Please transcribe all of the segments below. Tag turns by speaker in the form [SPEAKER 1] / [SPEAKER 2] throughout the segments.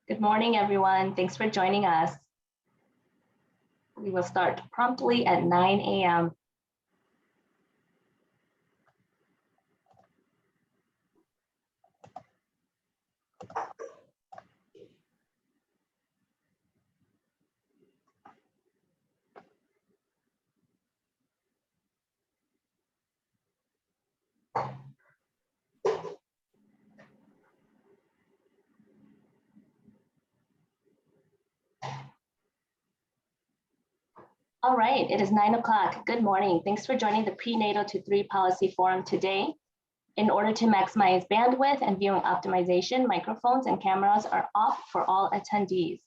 [SPEAKER 1] Good morning, everyone. Thanks for joining us. We will start promptly at 9 a.m. All right, it is 9 o'clock. Good morning. Thanks for joining the Prenatal to 3 Policy Forum today. In order to maximize bandwidth and viewing optimization, microphones and cameras are off for all attendees.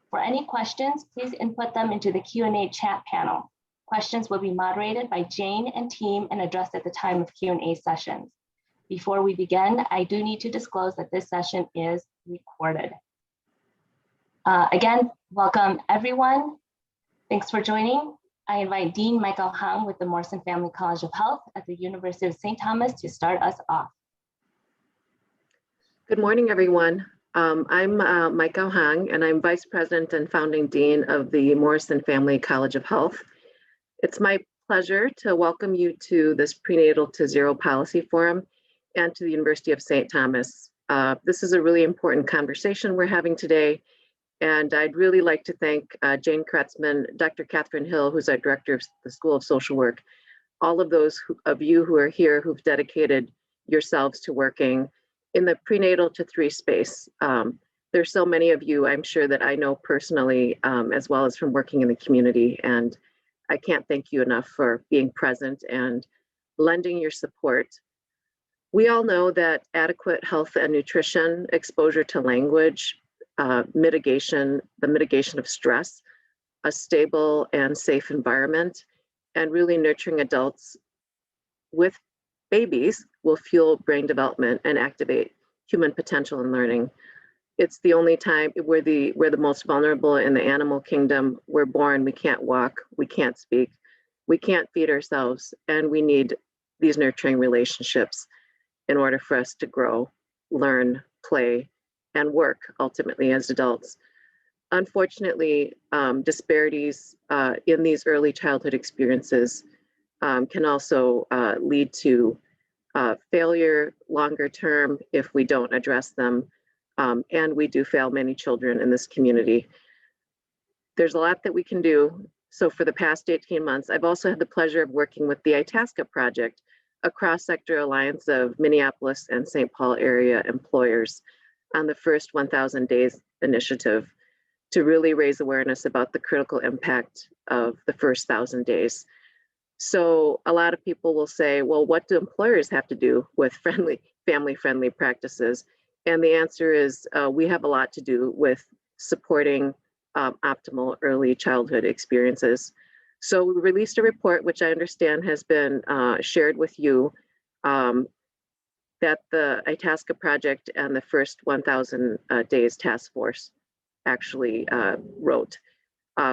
[SPEAKER 1] For any questions, please input them into the Q&A chat panel. Questions will be moderated by Jane and team and addressed at the time of Q&A sessions. Before we begin, I do need to disclose that this session is recorded. Again, welcome everyone. Thanks for joining. I invite Dean Michael Hang with the Morrison Family College of Health at the University of St. Thomas to start us off.
[SPEAKER 2] Good morning, everyone. I'm Michael Hang, and I'm Vice President and Founding Dean of the Morrison Family College of Health. It's my pleasure to welcome you to this Prenatal to Zero Policy Forum and to the University of St. Thomas. This is a really important conversation we're having today, and I'd really like to thank Jane Kretzman, Dr. Catherine Hill, who's our Director of the School of Social Work, all of those of you who are here who've dedicated yourselves to working in the prenatal to 3 space. There's so many of you, I'm sure, that I know personally, as well as from working in the community, and I can't thank you enough for being present and lending your support. We all know that adequate health and nutrition, exposure to language, the mitigation of stress, a stable and safe environment, and really nurturing adults with babies will fuel brain development and activate human potential and learning. It's the only time we're the most vulnerable in the animal kingdom. We're born, we can't walk, we can't speak, we can't feed ourselves, and we need these nurturing relationships in order for us to grow, learn, play, and work ultimately as adults. Unfortunately, disparities in these early childhood experiences can also lead to failure longer term if we don't address them, and we do fail many children in this community. There's a lot that we can do. So for the past 18 months, I've also had the pleasure of working with the Itasca Project, a cross-sector alliance of Minneapolis and St. Paul area employers, on the first 1,000 Days initiative to really raise awareness about the critical impact of the first 1,000 days. So a lot of people will say, well, what do employers have to do with family-friendly practices? And the answer is we have a lot to do with supporting optimal early childhood experiences. So we released a report, which I understand has been shared with you, that the Itasca Project and the first 1,000 Days Task Force actually wrote,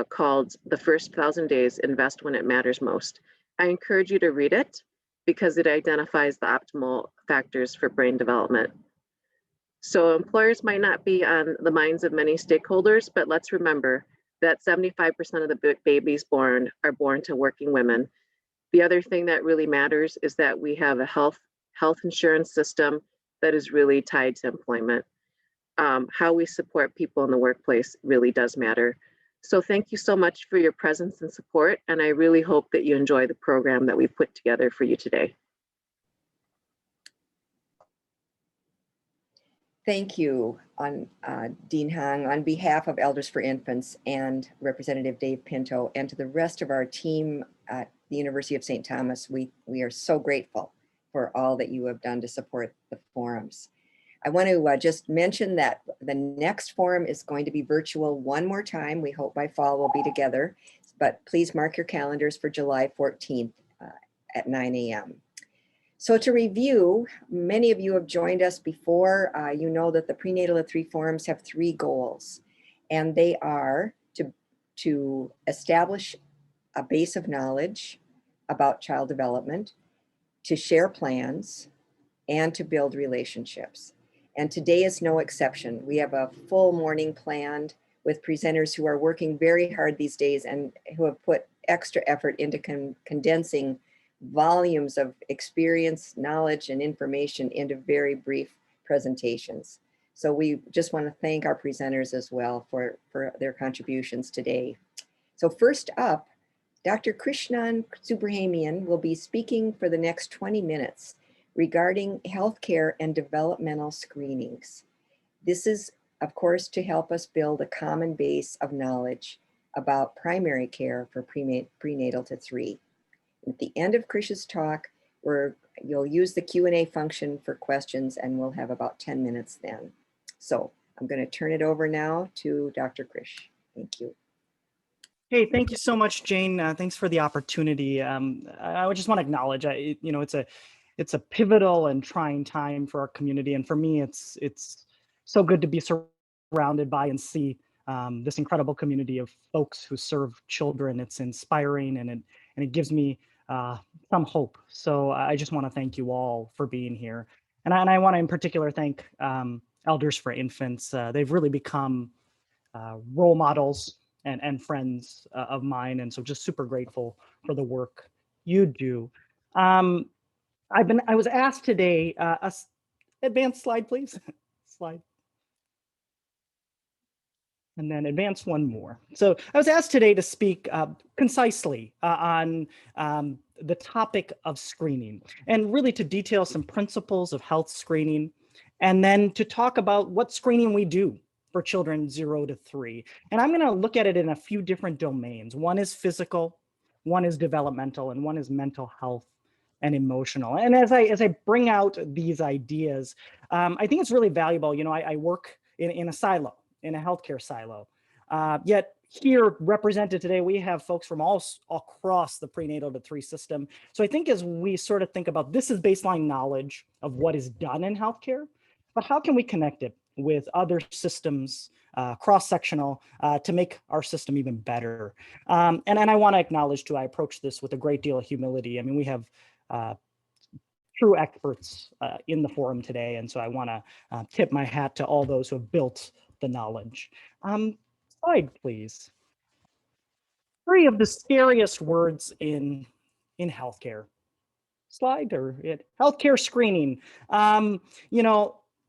[SPEAKER 2] called The First 1,000 Days, Invest When It Matters Most. I encourage you to read it because it identifies the optimal factors for brain development. So employers might not be on the minds of many stakeholders, but let's remember that 75% of the babies born are born to working women. The other thing that really matters is that we have a health insurance system that is really tied to employment. How we support people in the workplace really does matter. So thank you so much for your presence and support, and I really hope that you enjoy the program that we've put together for you today.
[SPEAKER 3] Thank you, Dean Hang, on behalf of Elders for Infants and Representative Dave Pinto, and to the rest of our team at the University of St. Thomas. We are so grateful for all that you have done to support the forums. I want to just mention that the next forum is going to be virtual one more time. We hope by fall we'll be together, but please mark your calendars for July 14th at 9 a.m. So to review, many of you have joined us before. You know that the Prenatal at 3 forums have 3 goals, and they are to establish a base of knowledge about child development, to share plans, and to build relationships. And today is no exception. We have a full morning planned with presenters who are working very hard these days and who have put extra effort into condensing volumes of experience, knowledge, and information into very brief presentations. So we just want to thank our presenters as well for their contributions today. So first up, Dr. Krishnan Subramanian will be speaking for the next 20 minutes regarding healthcare and developmental screenings. This is, of course, to help us build a common base of knowledge about primary care for prenatal to 3. At the end of Krish's talk, you'll use the Q&A function for questions, and we'll have about 10 minutes then. So I'm going to turn it over now to Dr. Krish. Thank you.
[SPEAKER 4] Hey, thank you so much, Jane. Thanks for the opportunity. I would just want to acknowledge, it's a pivotal and trying time for our community, and for me, it's so good to be surrounded by and see this incredible community of folks who serve children. It's inspiring, and it gives me some hope. So I just want to thank you all for being here, and I want to in particular thank Elders for Infants. They've really become role models and friends of mine, and so just super grateful for the work you do. I was asked today, advance slide, please. Slide. And then advance one more. So I was asked today to speak concisely on the topic of screening, and really to detail some principles of health screening, and then to talk about what screening we do for children 0 to 3. And I'm going to look at it in a few different domains. One is physical, one is developmental, and one is mental health and emotional. And as I bring out these ideas, I think it's really valuable. I work in a silo, in a healthcare silo. Yet here represented today, we have folks from all across the prenatal to 3 system. So I think as we sort of think about this is baseline knowledge of what is done in healthcare, but how can we connect it with other systems, cross-sectional, to make our system even better? And I want to acknowledge too, I approach this with a great deal of humility. I mean, we have true experts in the forum today. And so I want to tip my hat to all those who have built the knowledge. Slide, please. 3 of the scariest words in healthcare. Slide, or healthcare screening.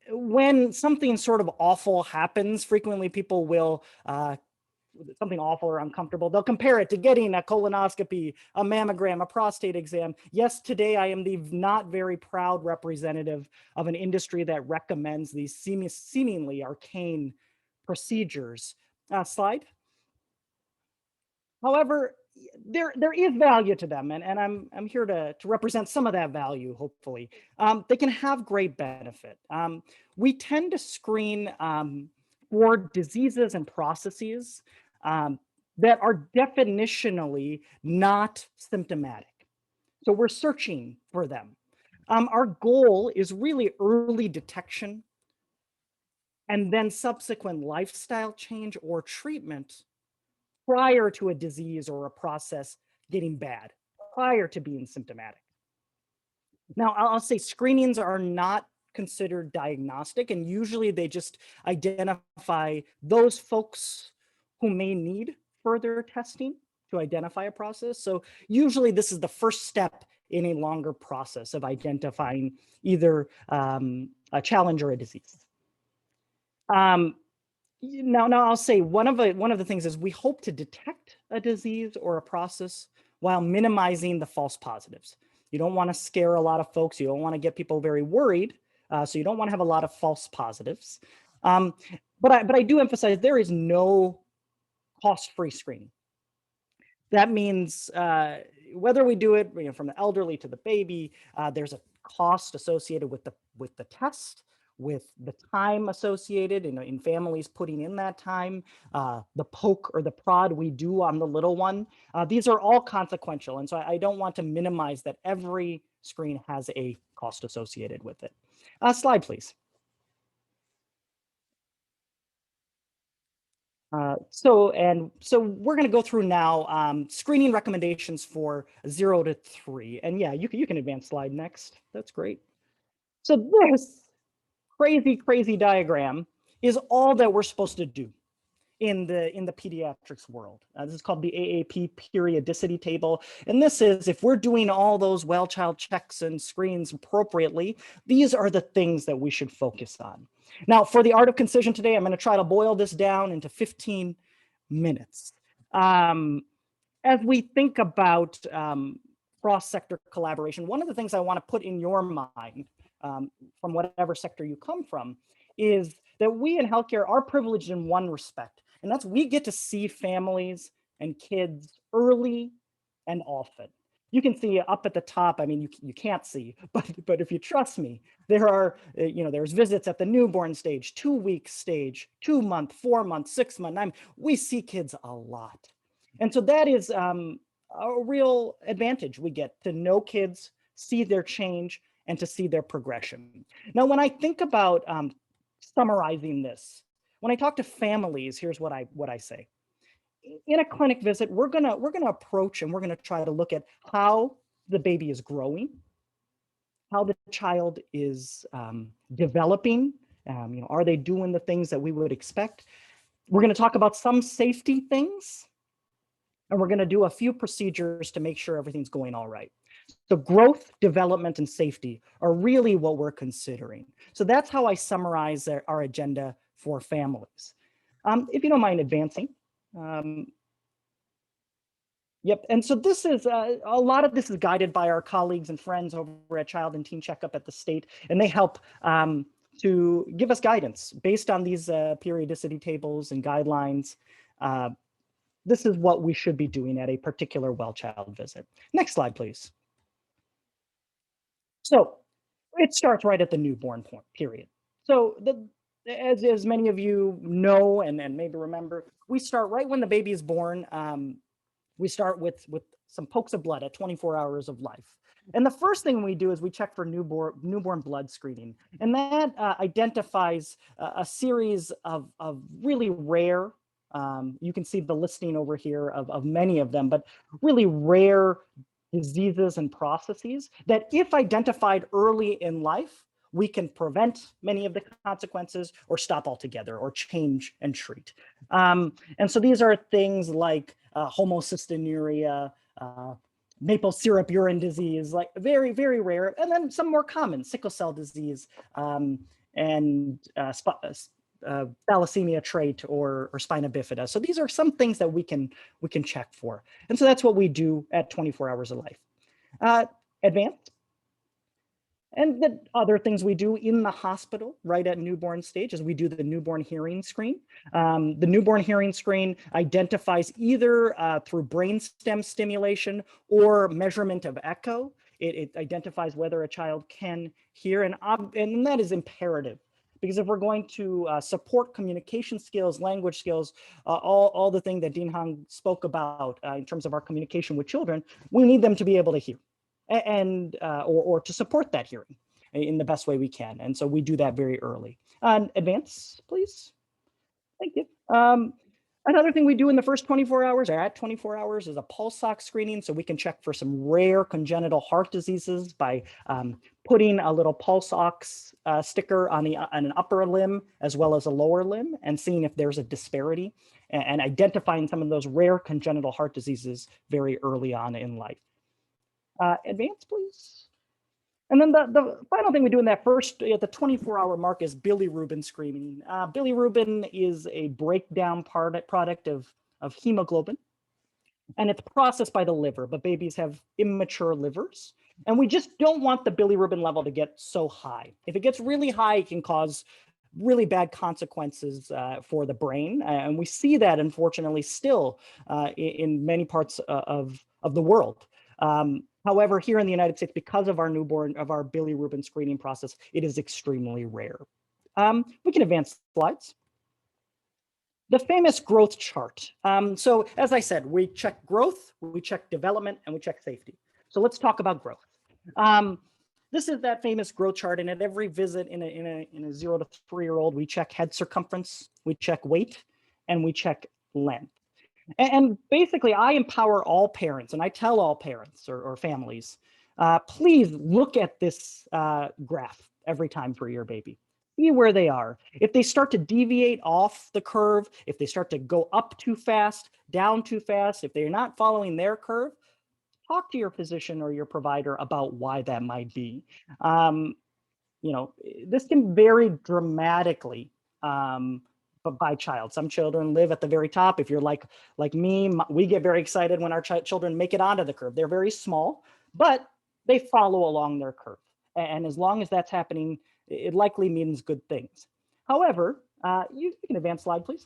[SPEAKER 4] When something sort of awful happens, frequently people will, something awful or uncomfortable, they'll compare it to getting a colonoscopy, a mammogram, a prostate exam. Yes, today I am the not very proud representative of an industry that recommends these seemingly arcane procedures. Slide. However, there is value to them, and I'm here to represent some of that value, hopefully. They can have great benefit. We tend to screen for diseases and processes that are definitionally not symptomatic. So we're searching for them. Our goal is really early detection and then subsequent lifestyle change or treatment prior to a disease or a process getting bad, prior to being symptomatic. Now, I'll say screenings are not considered diagnostic, and usually they just identify those folks who may need further testing to identify a process. So usually this is the first step in a longer process of identifying either a challenge or a disease. Now I'll say one of the things is we hope to detect a disease or a process while minimizing the false positives. You don't want to scare a lot of folks. You don't want to get people very worried. So you don't want to have a lot of false positives. But I do emphasize there is no cost-free screening. That means whether we do it from the elderly to the baby, there's a cost associated with the test, with the time associated in families putting in that time, the poke or the prod we do on the little one. These are all consequential. And so I don't want to minimize that every screen has a cost associated with it. Slide, please. So we're going to go through now screening recommendations for 0 to 3. And yeah, you can advance slide next. That's great. So this crazy diagram is all that we're supposed to do in the pediatrics world. This is called the AAP periodicity table. And this is, if we're doing all those well-child checks and screens appropriately, these are the things that we should focus on. Now, for the art of concision today, I'm going to try to boil this down into 15 minutes. As we think about cross-sector collaboration, one of the things I want to put in your mind from whatever sector you come from is that we in healthcare are privileged in one respect, and that's we get to see families and kids early and often. You can see up at the top, I mean, you can't see, but if you trust me, there are, there's visits at the newborn stage, 2-week stage, 2-month, 4-month, 6-month. We see kids a lot. And so that is a real advantage. We get to know kids, see their change, and to see their progression. Now, when I think about summarizing this, when I talk to families, here's what I say. In a clinic visit, we're gonna approach and we're gonna try to look at how the baby is growing, how the child is developing. Are they doing the things that we would expect? We're gonna talk about some safety things, and we're gonna do a few procedures to make sure everything's going all right. So growth, development, and safety are really what we're considering. So that's how I summarize our agenda for families. If you don't mind advancing. Yep, and so this is, a lot of this is guided by our colleagues and friends over at Child and Teen Checkup at the state, and they help to give us guidance based on these periodicity tables and guidelines. This is what we should be doing at a particular well-child visit. Next slide, please. So it starts right at the newborn point, period. So as many of you know and maybe remember, we start right when the baby is born. We start with some pokes of blood at 24 hours of life. And the first thing we do is we check for newborn blood screening. And that identifies a series of really rare, you can see the listing over here of many of them, but really rare diseases and processes that, if identified early in life, we can prevent many of the consequences or stop altogether or change and treat. And so these are things like homocystinuria, maple syrup urine disease, like very, very rare. And then some more common, sickle cell disease and thalassemia trait or spina bifida. So these are some things that we can check for. And so that's what we do at 24 hours of life. Advanced. And the other things we do in the hospital right at newborn stage is we do the newborn hearing screen. The newborn hearing screen identifies either through brainstem stimulation or measurement of echo. It identifies whether a child can hear, and that is imperative. Because if we're going to support communication skills, language skills, all the things that Dean Hong spoke about in terms of our communication with children, we need them to be able to hear and or to support that hearing in the best way we can. And so we do that very early. Advance, please. Thank you. Another thing we do in the first 24 hours or at 24 hours is a pulse ox screening. So we can check for some rare congenital heart diseases by putting a little pulse ox sticker on an upper limb as well as a lower limb and seeing if there's a disparity and identifying some of those rare congenital heart diseases very early on in life. Advance, please. And then the final thing we do in that first, at the 24-hour mark, is bilirubin screening. Bilirubin is a breakdown product of hemoglobin, and it's processed by the liver, but babies have immature livers. And we just don't want the bilirubin level to get so high. If it gets really high, it can cause really bad consequences for the brain. And we see that, unfortunately, still in many parts of the world. However, here in the United States, because of our bilirubin screening process, it is extremely rare. We can advance slides. The famous growth chart. So as I said, we check growth, we check development, and we check safety. So let's talk about growth. This is that famous growth chart, and at every visit in a 0 to 3-year-old, we check head circumference, we check weight, and we check length. And basically, I empower all parents, and I tell all parents or families, please look at this graph every time for your baby. see where they are. If they start to deviate off the curve, if they start to go up too fast, down too fast, if they're not following their curve, talk to your physician or your provider about why that might be. You know, this can vary dramatically but by child. Some children live at the very top. If you're like me, we get very excited when our children make it onto the curve. They're very small, but they follow along their curve. And as long as that's happening, it likely means good things. However, you can advance slide, please.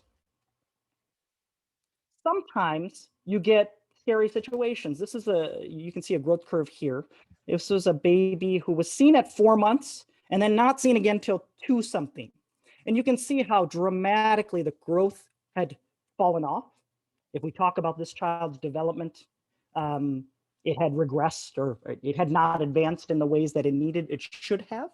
[SPEAKER 4] Sometimes you get scary situations. This is you can see a growth curve here. This was a baby who was seen at 4 months and then not seen again till 2 something. And you can see how dramatically the growth had fallen off. If we talk about this child's development, it had regressed or it had not advanced in the ways that it should have.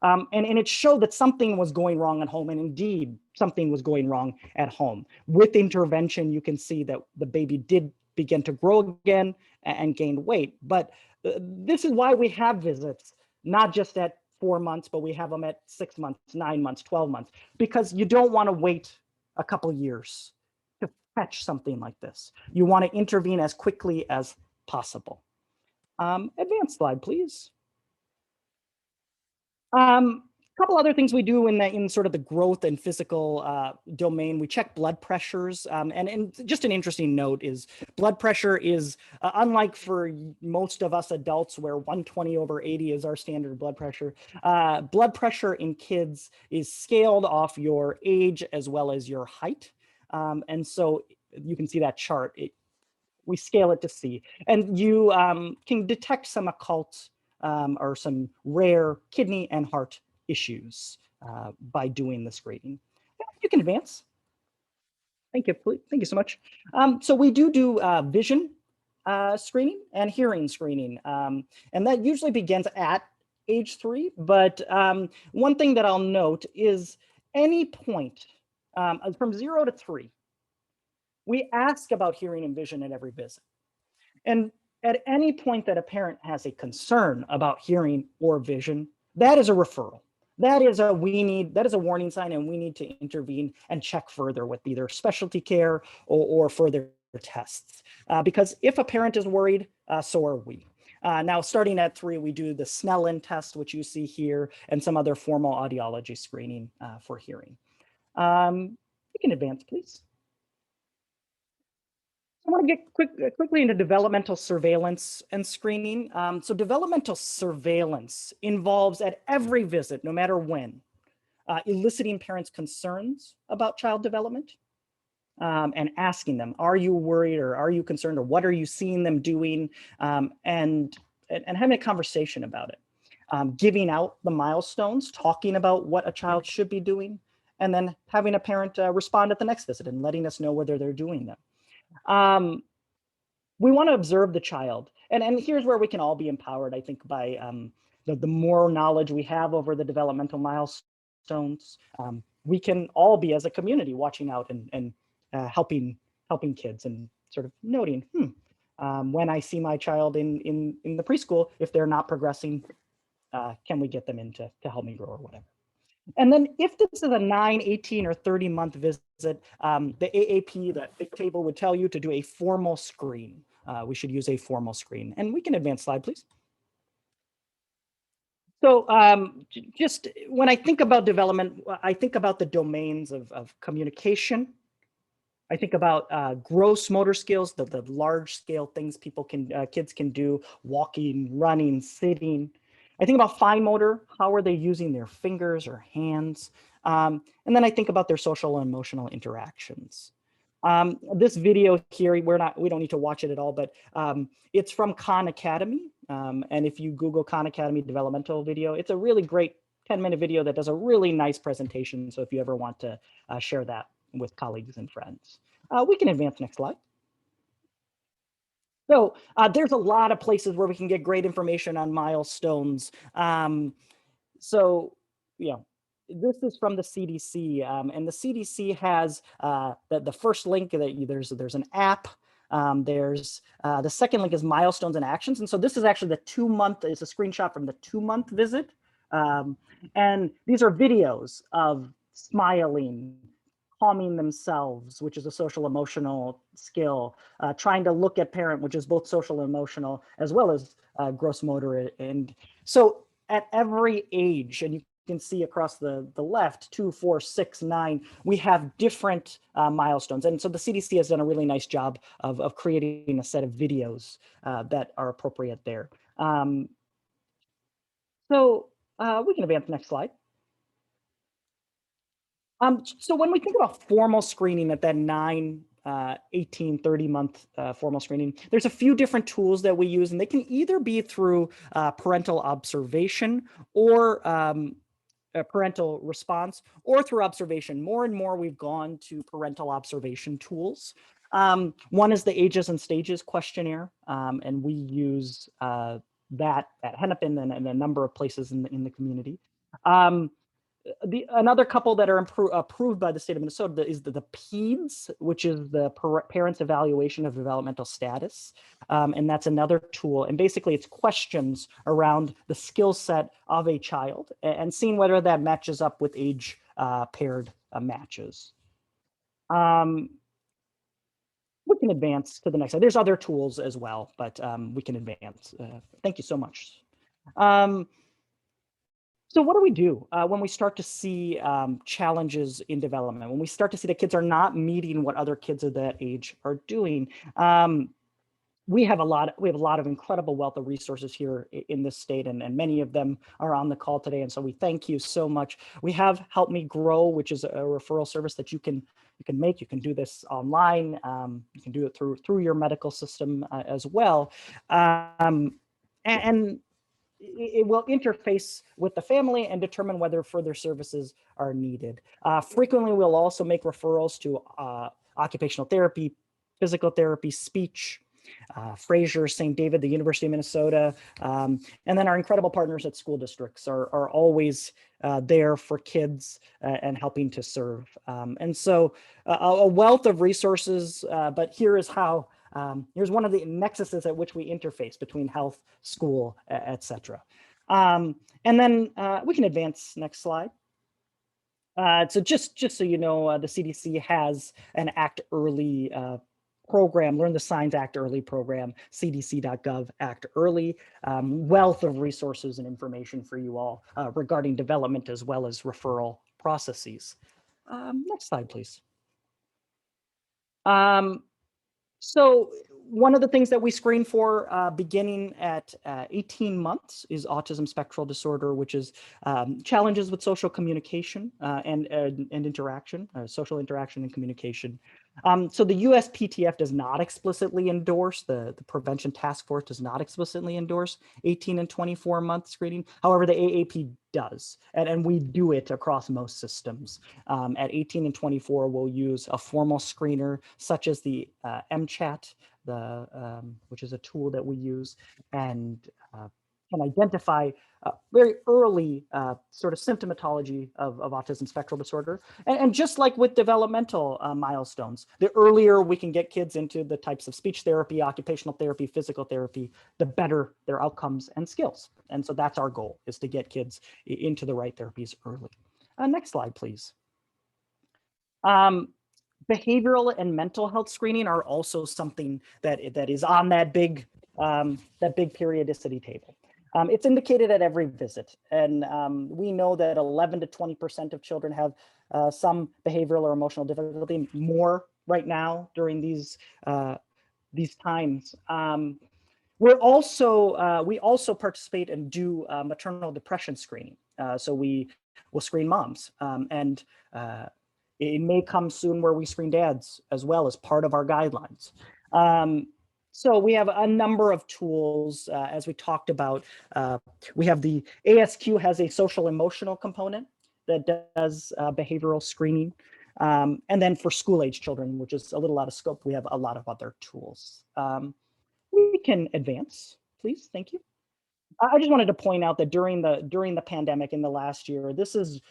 [SPEAKER 4] And it showed that something was going wrong at home, and indeed something was going wrong at home. With intervention, you can see that the baby did begin to grow again and gain weight. But this is why we have visits, not just at 4 months, but we have them at 6 months, 9 months, 12 months, because you don't want to wait a couple years to catch something like this. You want to intervene as quickly as possible. Advanced slide, please. Couple other things we do in sort of the growth and physical domain. We check blood pressures, and just an interesting note is blood pressure is unlike for most of us adults where 120/80 is our standard blood pressure. Blood pressure in kids is scaled off your age as well as your height, and so you can see that chart. We scale it to C, and you can detect some occult or some rare kidney and heart issues by doing this grading. You can advance. Thank you. Thank you so much. So we do vision screening and hearing screening, and that usually begins at age 3. But one thing that I'll note is any point from 0 to 3, we ask about hearing and vision at every visit. And at any point that a parent has a concern about hearing or vision, that is a referral. That is a warning sign, and we need to intervene and check further with either specialty care or further tests. Because if a parent is worried, so are we. Now, starting at 3, we do the Snellen test, which you see here, and some other formal audiology screening for hearing. You can advance, please. I want to get quickly into developmental surveillance and screening. So developmental surveillance involves at every visit, no matter when, eliciting parents' concerns about child development and asking them, are you worried or are you concerned or what are you seeing them doing? And having a conversation about it. Giving out the milestones, talking about what a child should be doing, and then having a parent respond at the next visit and letting us know whether they're doing them. We want to observe the child, and here's where we can all be empowered, I think, by the more knowledge we have over the developmental milestones. We can all be, as a community, watching out and helping kids and sort of noting, when I see my child in the preschool, if they're not progressing, can we get them in to help me grow or whatever. And then if this is a 9, 18, or 30-month visit, the AAP, that big table, would tell you to do a formal screen. We should use a formal screen. And we can advance slide, please. So just when I think about development, I think about the domains of communication. I think about gross motor skills, the large scale things kids can do, walking, running, sitting. I think about fine motor, how are they using their fingers or hands? And then I think about their social and emotional interactions. This video here, we don't need to watch it at all, but it's from Khan Academy. And if you Google Khan Academy developmental video, it's a really great 10-minute video that does a really nice presentation. So if you ever want to share that with colleagues and friends. We can advance next slide. So there's a lot of places where we can get great information on milestones. So, this is from the CDC, and the CDC has the first link that there's an app. There's the second link is milestones and actions. And so this is actually the 2-month, it's a screenshot from the 2-month visit And these are videos of smiling, calming themselves, which is a social emotional skill, trying to look at parent, which is both social and emotional, as well as gross motor. And so at every age, and you can see across the left, 2, 4, 6, 9, we have different milestones. And so the CDC has done a really nice job of creating a set of videos that are appropriate there. So we can advance the next slide. So when we think about formal screening at that 9, 18, 30-month formal screening, there's a few different tools that we use, and they can either be through parental observation or a parental response, or through observation. More and more we've gone to parental observation tools. One is the Ages and Stages questionnaire, and we use that at Hennepin and a number of places in the community. Another couple that are approved by the state of Minnesota is the PEDS, which is the Parents Evaluation of Developmental Status. And that's another tool. And basically it's questions around the skill set of a child and seeing whether that matches up with age paired matches. We can advance to the next slide. There's other tools as well, but we can advance. Thank you so much. So what do we do when we start to see challenges in development, when we start to see that kids are not meeting what other kids of that age are doing? We have a lot of incredible wealth of resources here in this state, and many of them are on the call today. And so we thank you so much. We have Help Me Grow, which is a referral service that you can make. You can do this online. You can do it through your medical system as well. And it will interface with the family and determine whether further services are needed. Frequently, we'll also make referrals to occupational therapy, physical therapy, speech, Fraser, St. David, the University of Minnesota, and then our incredible partners at school districts are always there for kids and helping to serve. And so a wealth of resources, but here is how here's one of the nexuses at which we interface between health, school, etc. And then we can advance next slide. So just so you know, the CDC has an Act Early program, Learn the Signs Act Early program, cdc.gov Act Early, wealth of resources and information for you all regarding development as well as referral processes. Next slide, please. So one of the things that we screen for beginning at 18 months is autism spectral disorder, which is challenges with social communication and interaction, social interaction and communication. So the USPTF does not explicitly endorse, the Prevention Task Force does not explicitly endorse 18 and 24 month screening. However, the AAP does, and we do it across most systems. At 18 and 24, we'll use a formal screener such as the MCHAT, which is a tool that we use and can identify very early sort of symptomatology of autism spectral disorder. And just like with developmental milestones, the earlier we can get kids into the types of speech therapy, occupational therapy, physical therapy, the better their outcomes and skills. And so that's our goal, is to get kids into the right therapies early. Next slide, please. Behavioral and mental health screening are also something that is on that big periodicity table. It's indicated at every visit, and we know that 11 to 20% of children have some behavioral or emotional difficulty, more right now during these times. We also participate and do maternal depression screening. So we will screen moms, and it may come soon where we screen dads as well as part of our guidelines. So we have a number of tools, as we talked about. We have the ASQ has a social emotional component that does behavioral screening. And then for school age children, which is a little out of scope, we have a lot of other tools. We can advance, please. Thank you. I just wanted to point out that during the pandemic in the last year, this is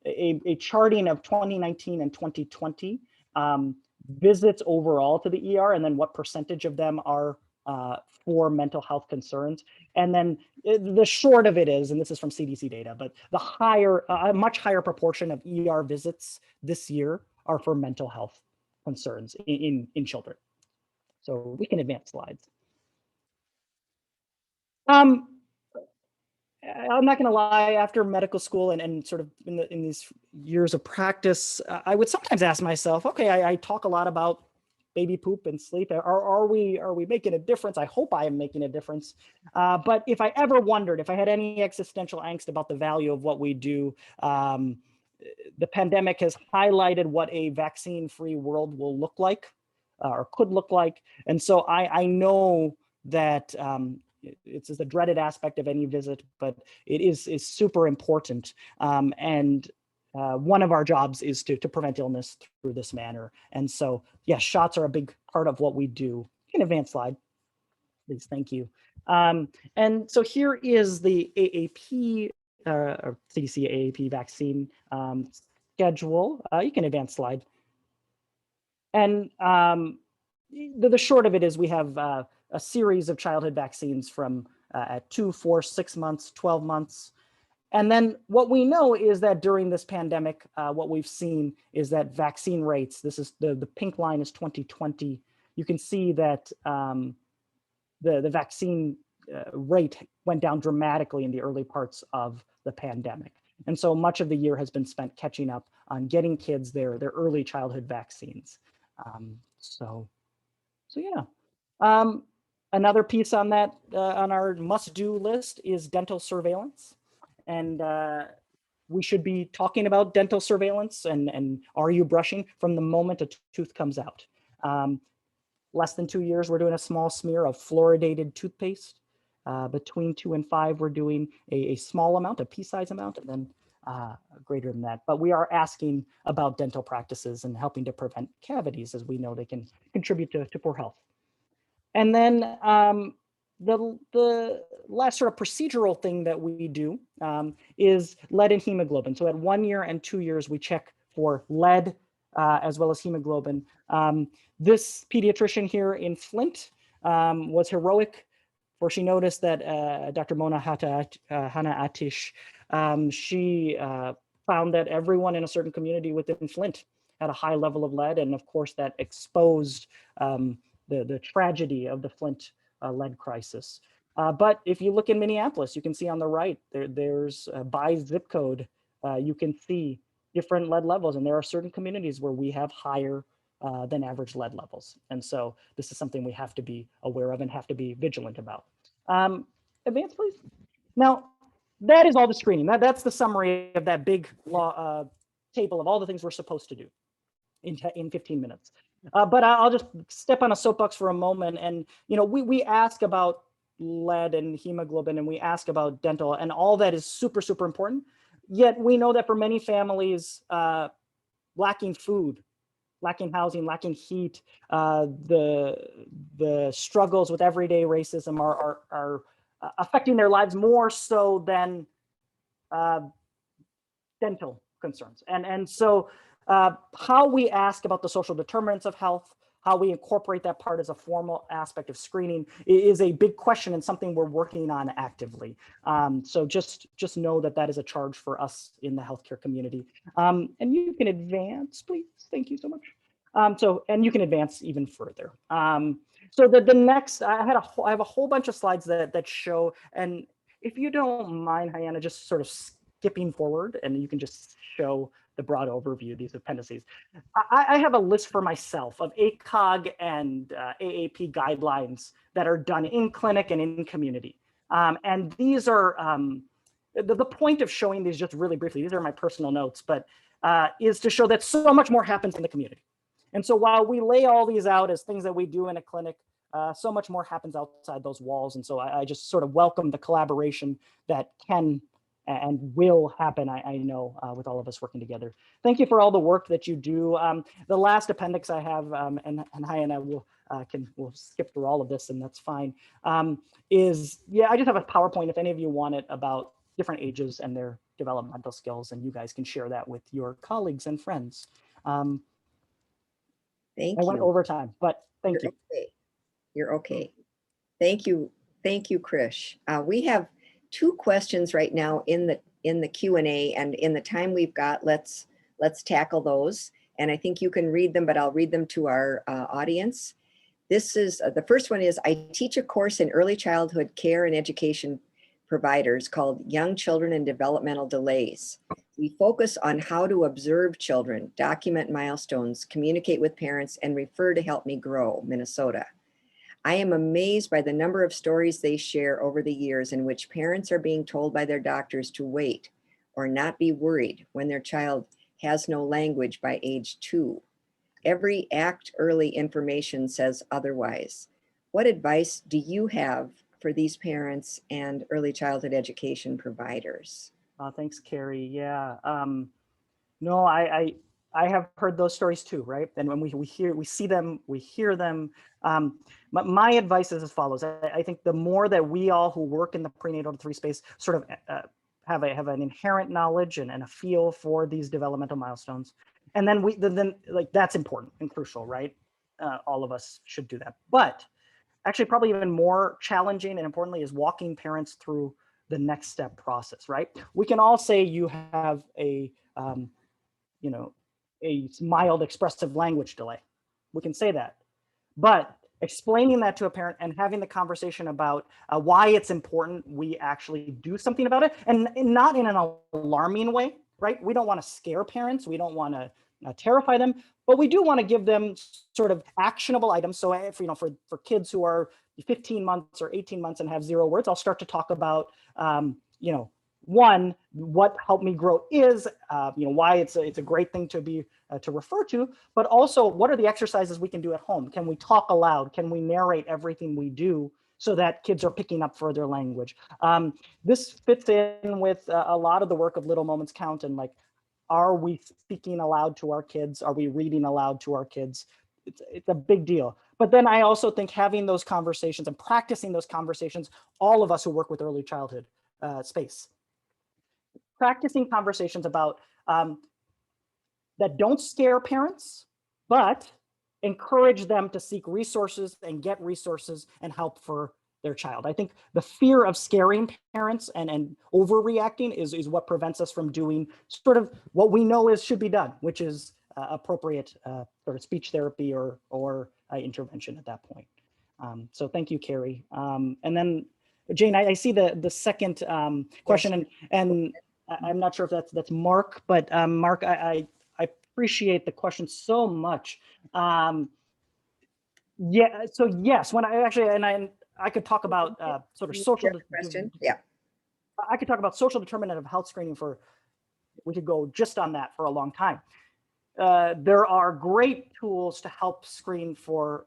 [SPEAKER 4] a charting of 2019 and 2020 visits overall to the ER, and then what percentage of them are for mental health concerns. And then the short of it is, and this is from CDC data, but the higher, a much higher proportion of ER visits this year are for mental health concerns in children. So we can advance slides. I'm not going to lie, after medical school and sort of in these years of practice, I would sometimes ask myself, okay, I talk a lot about baby poop and sleep. Are we making a difference? I hope I am making a difference. But if I ever wondered, if I had any existential angst about the value of what we do, the pandemic has highlighted what a vaccine-free world will look like or could look like. And so I know that it's the dreaded aspect of any visit, but it is super important. And one of our jobs is to prevent illness through this manner. And so, yes, shots are a big part of what we do. You can advance slide, please. Thank you. And so here is the AAP, or CDC AAP vaccine schedule. You can advance slide. And the short of it is we have a series of childhood vaccines from at 2, 4, 6 months, 12 months. And then what we know is that during this pandemic, what we've seen is that vaccine rates, this is the pink line is 2020. You can see that the vaccine rate went down dramatically in the early parts of the pandemic. And so much of the year has been spent catching up on getting kids their early childhood vaccines. So yeah. Another piece on that, on our must-do list is dental surveillance. And we should be talking about dental surveillance and are you brushing from the moment a tooth comes out. Less than 2 years, we're doing a small smear of fluoridated toothpaste. Between 2 and 5, we're doing a small amount, a pea-size amount, and then greater than that. But we are asking about dental practices and helping to prevent cavities, as we know they can contribute to poor health. And then the last sort of procedural thing that we do is lead and hemoglobin. So at 1 year and 2 years, we check for lead as well as hemoglobin. This pediatrician here in Flint was heroic, for she noticed that Dr. Mona Hana Atish, she found that everyone in a certain community within Flint had a high level of lead. And of course, that exposed the tragedy of the Flint lead crisis. But if you look in Minneapolis, you can see on the right, there's by zip code, you can see different lead levels. And there are certain communities where we have higher than average lead levels. And so this is something we have to be aware of and have to be vigilant about. Advance, please. Now, that is all the screening. That's the summary of that big table of all the things we're supposed to do in 15 minutes. But I'll just step on a soapbox for a moment. And we ask about lead and hemoglobin, and we ask about dental, and all that is super, super important. Yet we know that for many families, lacking food, lacking housing, lacking heat, the struggles with everyday racism are affecting their lives more so than dental concerns. And so how we ask about the social determinants of health, how we incorporate that part as a formal aspect of screening is a big question and something we're working on actively. So just know that that is a charge for us in the healthcare community. And you can advance, please. Thank you so much. And you can advance even further. So the next, I have a whole bunch of slides that show, and if you don't mind, Hannah, just sort of skipping forward, and you can just show the broad overview, these appendices. I have a list for myself of ACOG and AAP guidelines that are done in clinic and in community. And these are, the point of showing these just really briefly, these are my personal notes, but is to show that so much more happens in the community. And so while we lay all these out as things that we do in a clinic, so much more happens outside those walls. And so I just sort of welcome the collaboration that can and will happen, I know, with all of us working together. Thank you for all the work that you do. The last appendix I have, and Hannah will we'll skip through all of this, and that's fine, is, I just have a PowerPoint if any of you want it about different ages and their developmental skills, and you guys can share that with your colleagues and friends.
[SPEAKER 3] Thank you.
[SPEAKER 4] I went over time, but thank you.
[SPEAKER 3] Okay. You're okay. Thank you. Thank you, Krish. We have 2 questions right now in the Q&A, and in the time we've got, let's tackle those. And I think you can read them, but I'll read them to our audience. This is, the first one is, I teach a course in early childhood care and education providers called Young Children and Developmental Delays. We focus on how to observe children, document milestones, communicate with parents, and refer to Help Me Grow, Minnesota. I am amazed by the number of stories they share over the years in which parents are being told by their doctors to wait or not be worried when their child has no language by age 2. Every ACT early information says otherwise. What advice do you have for these parents and early childhood education providers?
[SPEAKER 4] Thanks, Carrie. Yeah. No, I have heard those stories too, right? And when we see them, we hear them. But my advice is as follows. I think the more that we all who work in the prenatal to 3 space sort of have an inherent knowledge and a feel for these developmental milestones, and then then like that's important and crucial, right? All of us should do that. But actually, probably even more challenging and importantly is walking parents through the next step process, right? We can all say you have a a mild expressive language delay. We can say that, but explaining that to a parent and having the conversation about why it's important we actually do something about it, and not in an alarming way, right? We don't want to scare parents. We don't want to terrify them, but we do want to give them sort of actionable items. So if, for kids who are 15 months or 18 months and have 0 words, I'll start to talk about, one, what Help Me Grow is, why it's a great thing to be to refer to, but also what are the exercises we can do at home? Can we talk aloud? Can we narrate everything we do so that kids are picking up further language? This fits in with a lot of the work of Little Moments Count, and like, are we speaking aloud to our kids? Are we reading aloud to our kids? It's a big deal. But then I also think having those conversations and practicing those conversations, all of us who work with early childhood space, practicing conversations about that don't scare parents, but encourage them to seek resources and get resources and help for their child. I think the fear of scaring parents and overreacting is what prevents us from doing sort of what we know should be done, which is appropriate sort of speech therapy or intervention at that point. So thank you, Carrie. And then Jane, I see the second question, and I'm not sure if that's Mark, but Mark, I appreciate the question so much. Yeah. So yes, when I actually, and I could talk about sort of social
[SPEAKER 3] question. Yeah.
[SPEAKER 4] I could talk about social determinant of health screening we could go just on that for a long time. There are great tools to help screen for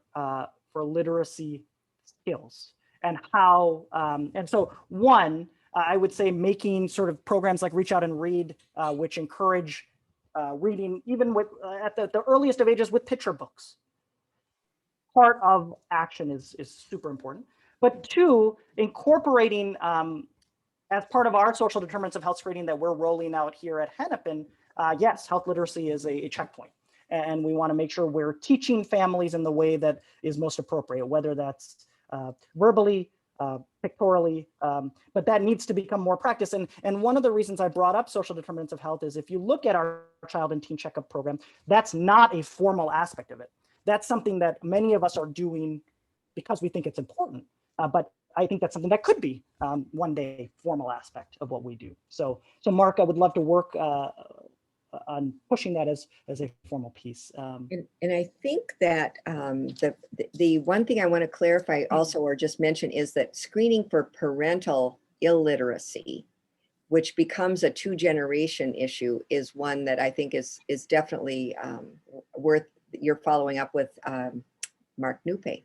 [SPEAKER 4] literacy skills and how, and so one, I would say making sort of programs like Reach Out and Read, which encourage reading even with at the earliest of ages with picture books. Part of action is super important. But 2, incorporating as part of our social determinants of health screening that we're rolling out here at Hennepin, yes, health literacy is a checkpoint. And we want to make sure we're teaching families in the way that is most appropriate, whether that's verbally, pictorially, but that needs to become more practice. And one of the reasons I brought up social determinants of health is if you look at our child and teen checkup program, that's not a formal aspect of it. That's something that many of us are doing because we think it's important. But I think that's something that could be one day formal aspect of what we do. So Mark, I would love to work on pushing that as a formal piece.
[SPEAKER 3] And I think that the one thing I want to clarify also, or just mention, is that screening for parental illiteracy, which becomes a 2-generation issue, is one that I think is definitely worth your following up with Mark Noop.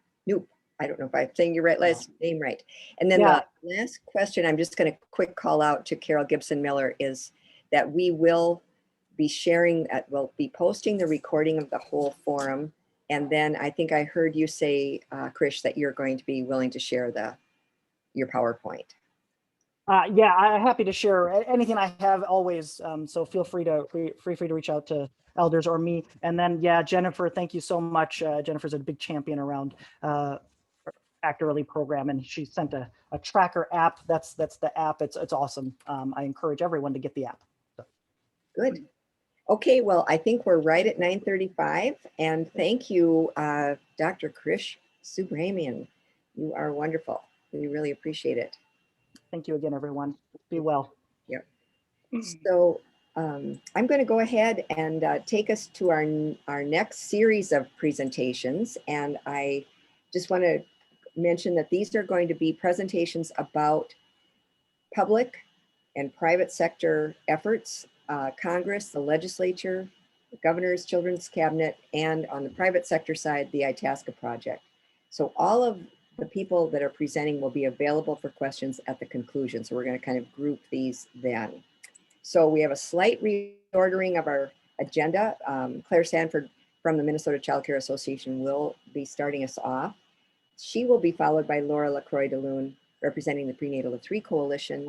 [SPEAKER 3] I don't know if I'm saying your last name right. And then the last question, I'm just going to quick call out to Carol Gibson Miller, is that we will be sharing, we'll be posting the recording of the whole forum. And then I think I heard you say, Krish, that you're going to be willing to share your PowerPoint.
[SPEAKER 4] Yeah, I'm happy to share anything I have always. So feel free to reach out to elders or me. And then, yeah, Jennifer, thank you so much. Jennifer's a big champion around Act Early program, and she sent a tracker app. That's the app. It's awesome. I encourage everyone to get the app.
[SPEAKER 3] Good. Okay, well, I think we're right at 9:35, and thank you, Dr. Krish Subramanian. You are wonderful. We really appreciate it.
[SPEAKER 4] Thank you again, everyone. Be well.
[SPEAKER 3] Yep. So I'm going to go ahead and take us to our next series of presentations. And I just want to mention that these are going to be presentations about public and private sector efforts, Congress, the legislature, the governor's children's cabinet, and on the private sector side, the Itasca project. So all of the people that are presenting will be available for questions at the conclusion. So we're going to kind of group these then. So we have a slight reordering of our agenda. Claire Sanford from the Minnesota Child Care Association will be starting us off. She will be followed by Laura LaCroix DeLune, representing the Prenatal of 3 Coalition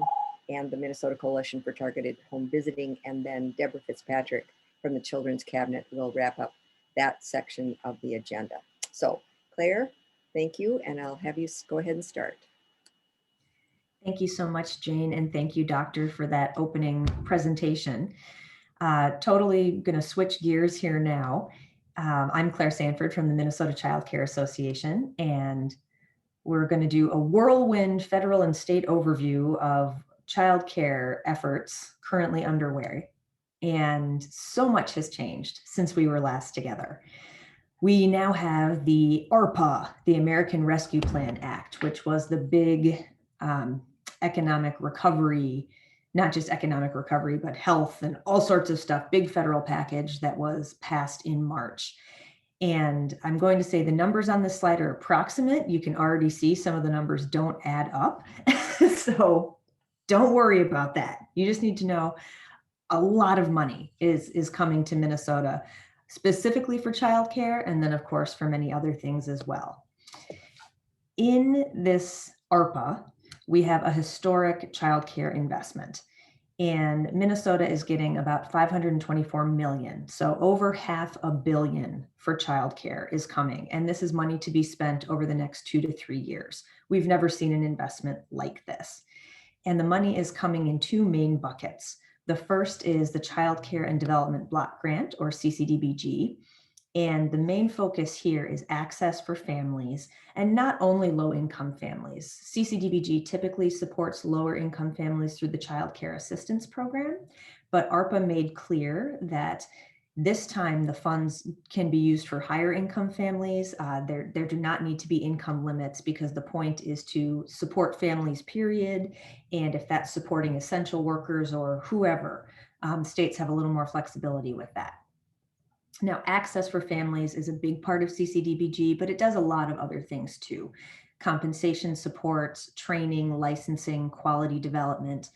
[SPEAKER 3] and the Minnesota Coalition for Targeted Home Visiting. And then Deborah Fitzpatrick from the Children's Cabinet will wrap up that section of the agenda. So Claire, thank you. And I'll have you go ahead and start.
[SPEAKER 5] Thank you so much, Jane, and thank you, Doctor, for that opening presentation. Totally going to switch gears here now. I'm Claire Sanford from the Minnesota Child Care Association, and we're going to do a whirlwind federal and state overview of child care efforts currently underway. And so much has changed since we were last together. We now have the ARPA, the American Rescue Plan Act, which was the big economic recovery, not just economic recovery, but health and all sorts of stuff, big federal package that was passed in March. And I'm going to say the numbers on this slide are approximate. You can already see some of the numbers don't add up. So don't worry about that. You just need to know a lot of money is coming to Minnesota, specifically for childcare, and then of course for many other things as well. In this ARPA, we have a historic childcare investment, and Minnesota is getting about $524 million. So over $500 million for childcare is coming. And this is money to be spent over the next 2 to 3 years. We've never seen an investment like this. And the money is coming in 2 main buckets. The first is the Child Care and Development Block Grant, or CCDBG. And the main focus here is access for families, and not only low-income families. CCDBG typically supports lower-income families through the Child Care Assistance Program, but ARPA made clear that this time the funds can be used for higher-income families. There do not need to be income limits, because the point is to support families, period. And if that's supporting essential workers or whoever, states have a little more flexibility with that. Now, access for families is a big part of CCDBG, but it does a lot of other things too. Compensation supports, training, licensing, quality development,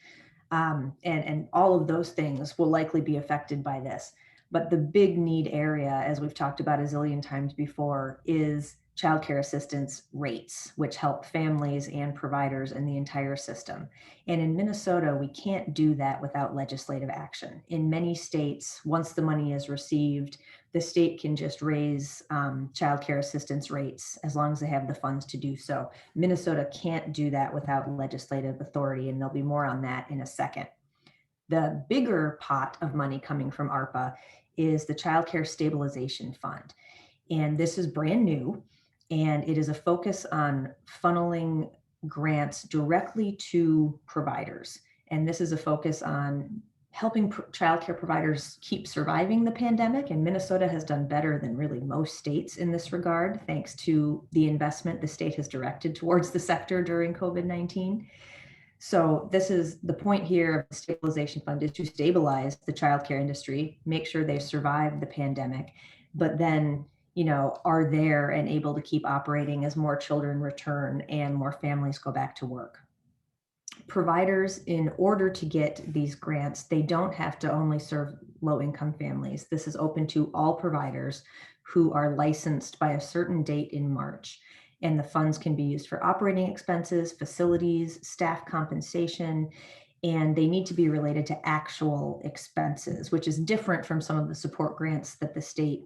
[SPEAKER 5] and all of those things will likely be affected by this. But the big need area, as we've talked about a zillion times before, is child care assistance rates, which help families and providers in the entire system. And in Minnesota, we can't do that without legislative action. In many states, once the money is received, the state can just raise child care assistance rates as long as they have the funds to do so. Minnesota can't do that without legislative authority, and there'll be more on that in a second. The bigger pot of money coming from ARPA is the Child Care Stabilization Fund. And this is brand new, and it is a focus on funneling grants directly to providers. And this is a focus on helping childcare providers keep surviving the pandemic. And Minnesota has done better than really most states in this regard, thanks to the investment the state has directed towards the sector during COVID-19. So this is the point here of the stabilization fund, is to stabilize the childcare industry, make sure they survive the pandemic, but then, you know, are there and able to keep operating as more children return and more families go back to work. Providers, in order to get these grants, they don't have to only serve low-income families. This is open to all providers who are licensed by a certain date in March. And the funds can be used for operating expenses, facilities, staff compensation, and they need to be related to actual expenses, which is different from some of the support grants that the state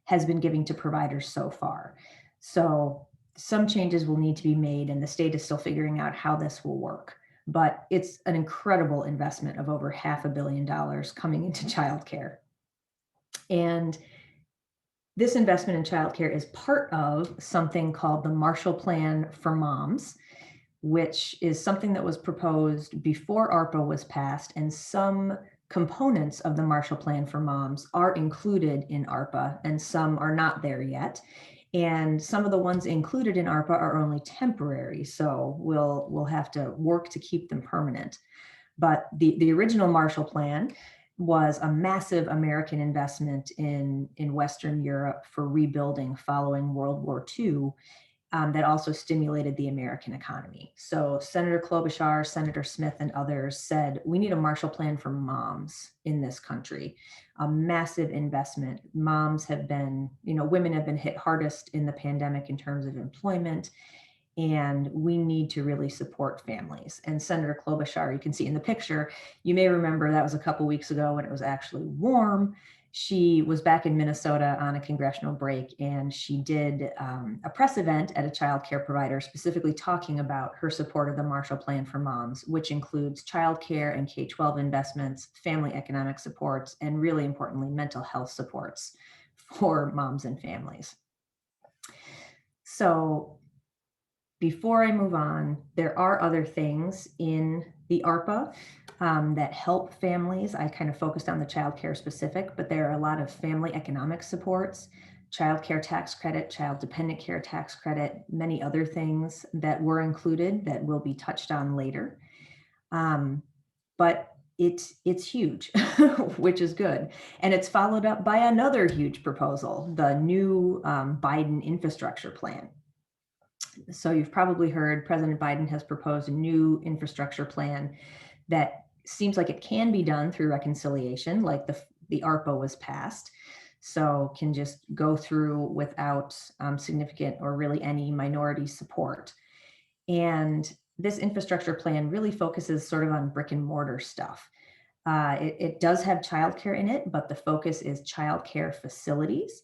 [SPEAKER 5] has been giving to providers so far. So some changes will need to be made, and the state is still figuring out how this will work. But it's an incredible investment of over $500 million coming into childcare. And this investment in childcare is part of something called the Marshall Plan for Moms, which is something that was proposed before ARPA was passed, and some components of the Marshall Plan for Moms are included in ARPA, and some are not there yet. And some of the ones included in ARPA are only temporary, so we'll have to work to keep them permanent. But the original Marshall Plan was a massive American investment in Western Europe for rebuilding following World War II. That also stimulated the American economy. So Senator Klobuchar, Senator Smith, and others said, we need a Marshall Plan for moms in this country, a massive investment. Moms have been, women have been hit hardest in the pandemic in terms of employment, and we need to really support families. And Senator Klobuchar, you can see in the picture, you may remember that was a couple weeks ago when it was actually warm. She was back in Minnesota on a congressional break, and she did a press event at a child care provider specifically talking about her support of the Marshall Plan for Moms, which includes child care and K-12 investments, family economic supports, and really importantly, mental health supports for moms and families. So before I move on, there are other things in the ARPA that help families. I kind of focused on the child care specific, but there are a lot of family economic supports, child care tax credit, child dependent care tax credit, many other things that were included that will be touched on later. But it's huge, which is good. And it's followed up by another huge proposal, the new Biden infrastructure plan. So you've probably heard President Biden has proposed a new infrastructure plan that seems like it can be done through reconciliation, like the ARPA was passed. So can just go through without significant or really any minority support. And this infrastructure plan really focuses sort of on brick and mortar stuff. It does have childcare in it, but the focus is childcare facilities.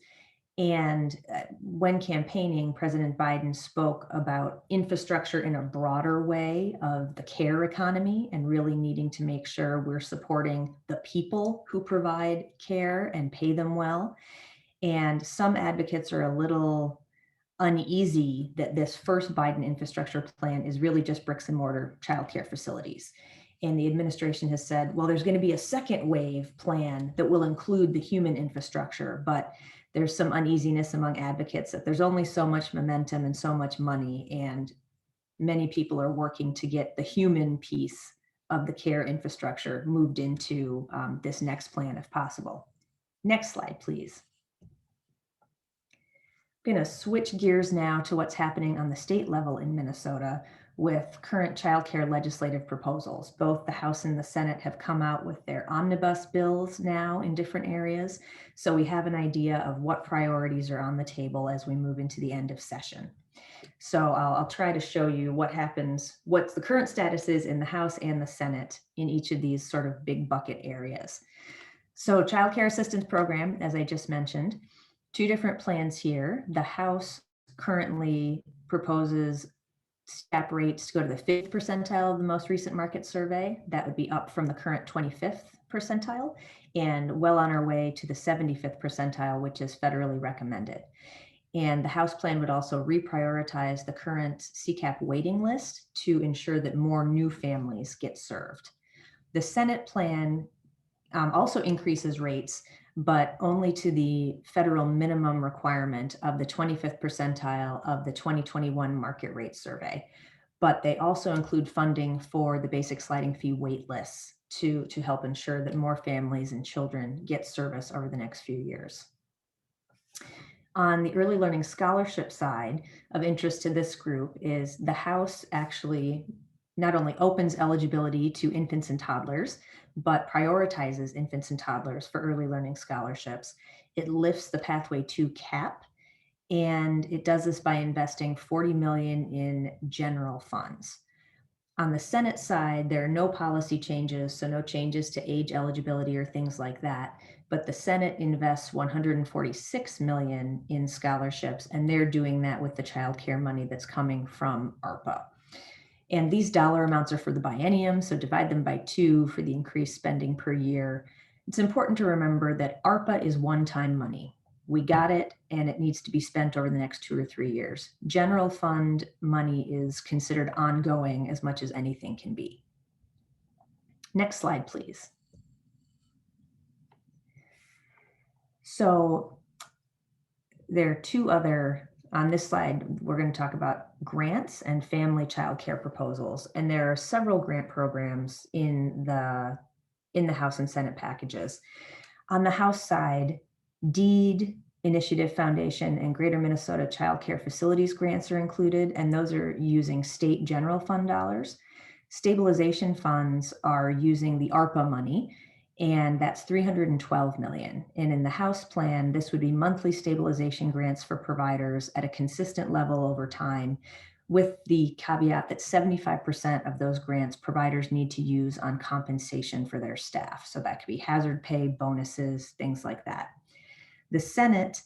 [SPEAKER 5] And when campaigning, President Biden spoke about infrastructure in a broader way of the care economy and really needing to make sure we're supporting the people who provide care and pay them well. And some advocates are a little uneasy that this first Biden infrastructure plan is really just bricks and mortar childcare facilities. And the administration has said, well, there's going to be a second wave plan that will include the human infrastructure, but there's some uneasiness among advocates that there's only so much momentum and so much money, and many people are working to get the human piece of the care infrastructure moved into this next plan if possible. Next slide, please. I'm going to switch gears now to what's happening on the state level in Minnesota with current childcare legislative proposals. Both the House and the Senate have come out with their omnibus bills now in different areas. So we have an idea of what priorities are on the table as we move into the end of session. So I'll try to show you what happens, what the current status is in the House and the Senate in each of these sort of big bucket areas. So Child Care Assistance Program, as I just mentioned, two different plans here. The House currently proposes STAP rates to go to the 5th percentile of the most recent market survey. That would be up from the current 25th percentile and well on our way to the 75th percentile, which is federally recommended. And the House plan would also reprioritize the current CCAP waiting list to ensure that more new families get served. The Senate plan also increases rates, but only to the federal minimum requirement of the 25th percentile of the 2021 market rate survey. But they also include funding for the basic sliding fee wait lists to help ensure that more families and children get service over the next few years. On the early learning scholarship side, of interest to this group is the House actually not only opens eligibility to infants and toddlers, but prioritizes infants and toddlers for early learning scholarships. It lifts the Pathway 2 cap, and it does this by investing $40 million in general funds. On the Senate side, there are no policy changes, so no changes to age eligibility or things like that. but the Senate invests 146 million in scholarships, and they're doing that with the child care money that's coming from ARPA. And these dollar amounts are for the biennium, so divide them by 2 for the increased spending per year. It's important to remember that ARPA is one-time money. We got it, and it needs to be spent over the next 2 or 3 years. General fund money is considered ongoing as much as anything can be. Next slide, please. So there are 2 other, on this slide, we're going to talk about grants and family child care proposals. And there are several grant programs in the House and Senate packages. On the House side, DEED, Initiative Foundation, and Greater Minnesota Child Care Facilities grants are included, and those are using state general fund dollars. Stabilization funds are using the ARPA money, and that's 312 million. And in the House plan, this would be monthly stabilization grants for providers at a consistent level over time, with the caveat that 75% of those grants providers need to use on compensation for their staff. So that could be hazard pay, bonuses, things like that. The Senate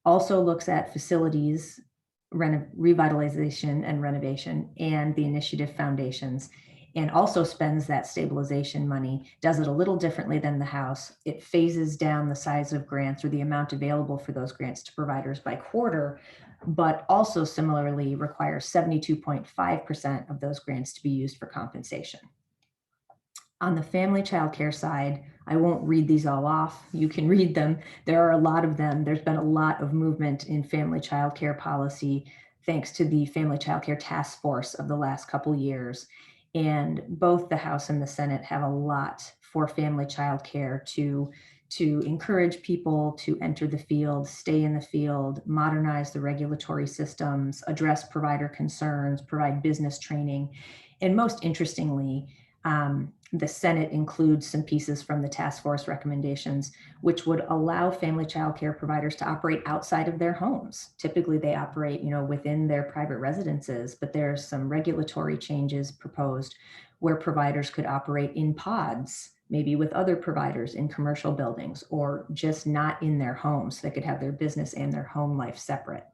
[SPEAKER 5] also looks at facilities, revitalization and renovation, and the initiative foundations, and also spends that stabilization money, does it a little differently than the House. It phases down the size of grants or the amount available for those grants to providers by quarter, but also similarly requires 72.5% of those grants to be used for compensation. On the family child care side, I won't read these all off. You can read them. There are a lot of them. There's been a lot of movement in family child care policy thanks to the Family Child Care Task Force of the last couple years. And both the House and the Senate have a lot for family child care to encourage people to enter the field, stay in the field, modernize the regulatory systems, address provider concerns, provide business training. And most interestingly, the Senate includes some pieces from the task force recommendations, which would allow family child care providers to operate outside of their homes. Typically they operate, within their private residences, but there's some regulatory changes proposed where providers could operate in pods, maybe with other providers in commercial buildings, or just not in their homes. So they could have their business and their home life separate.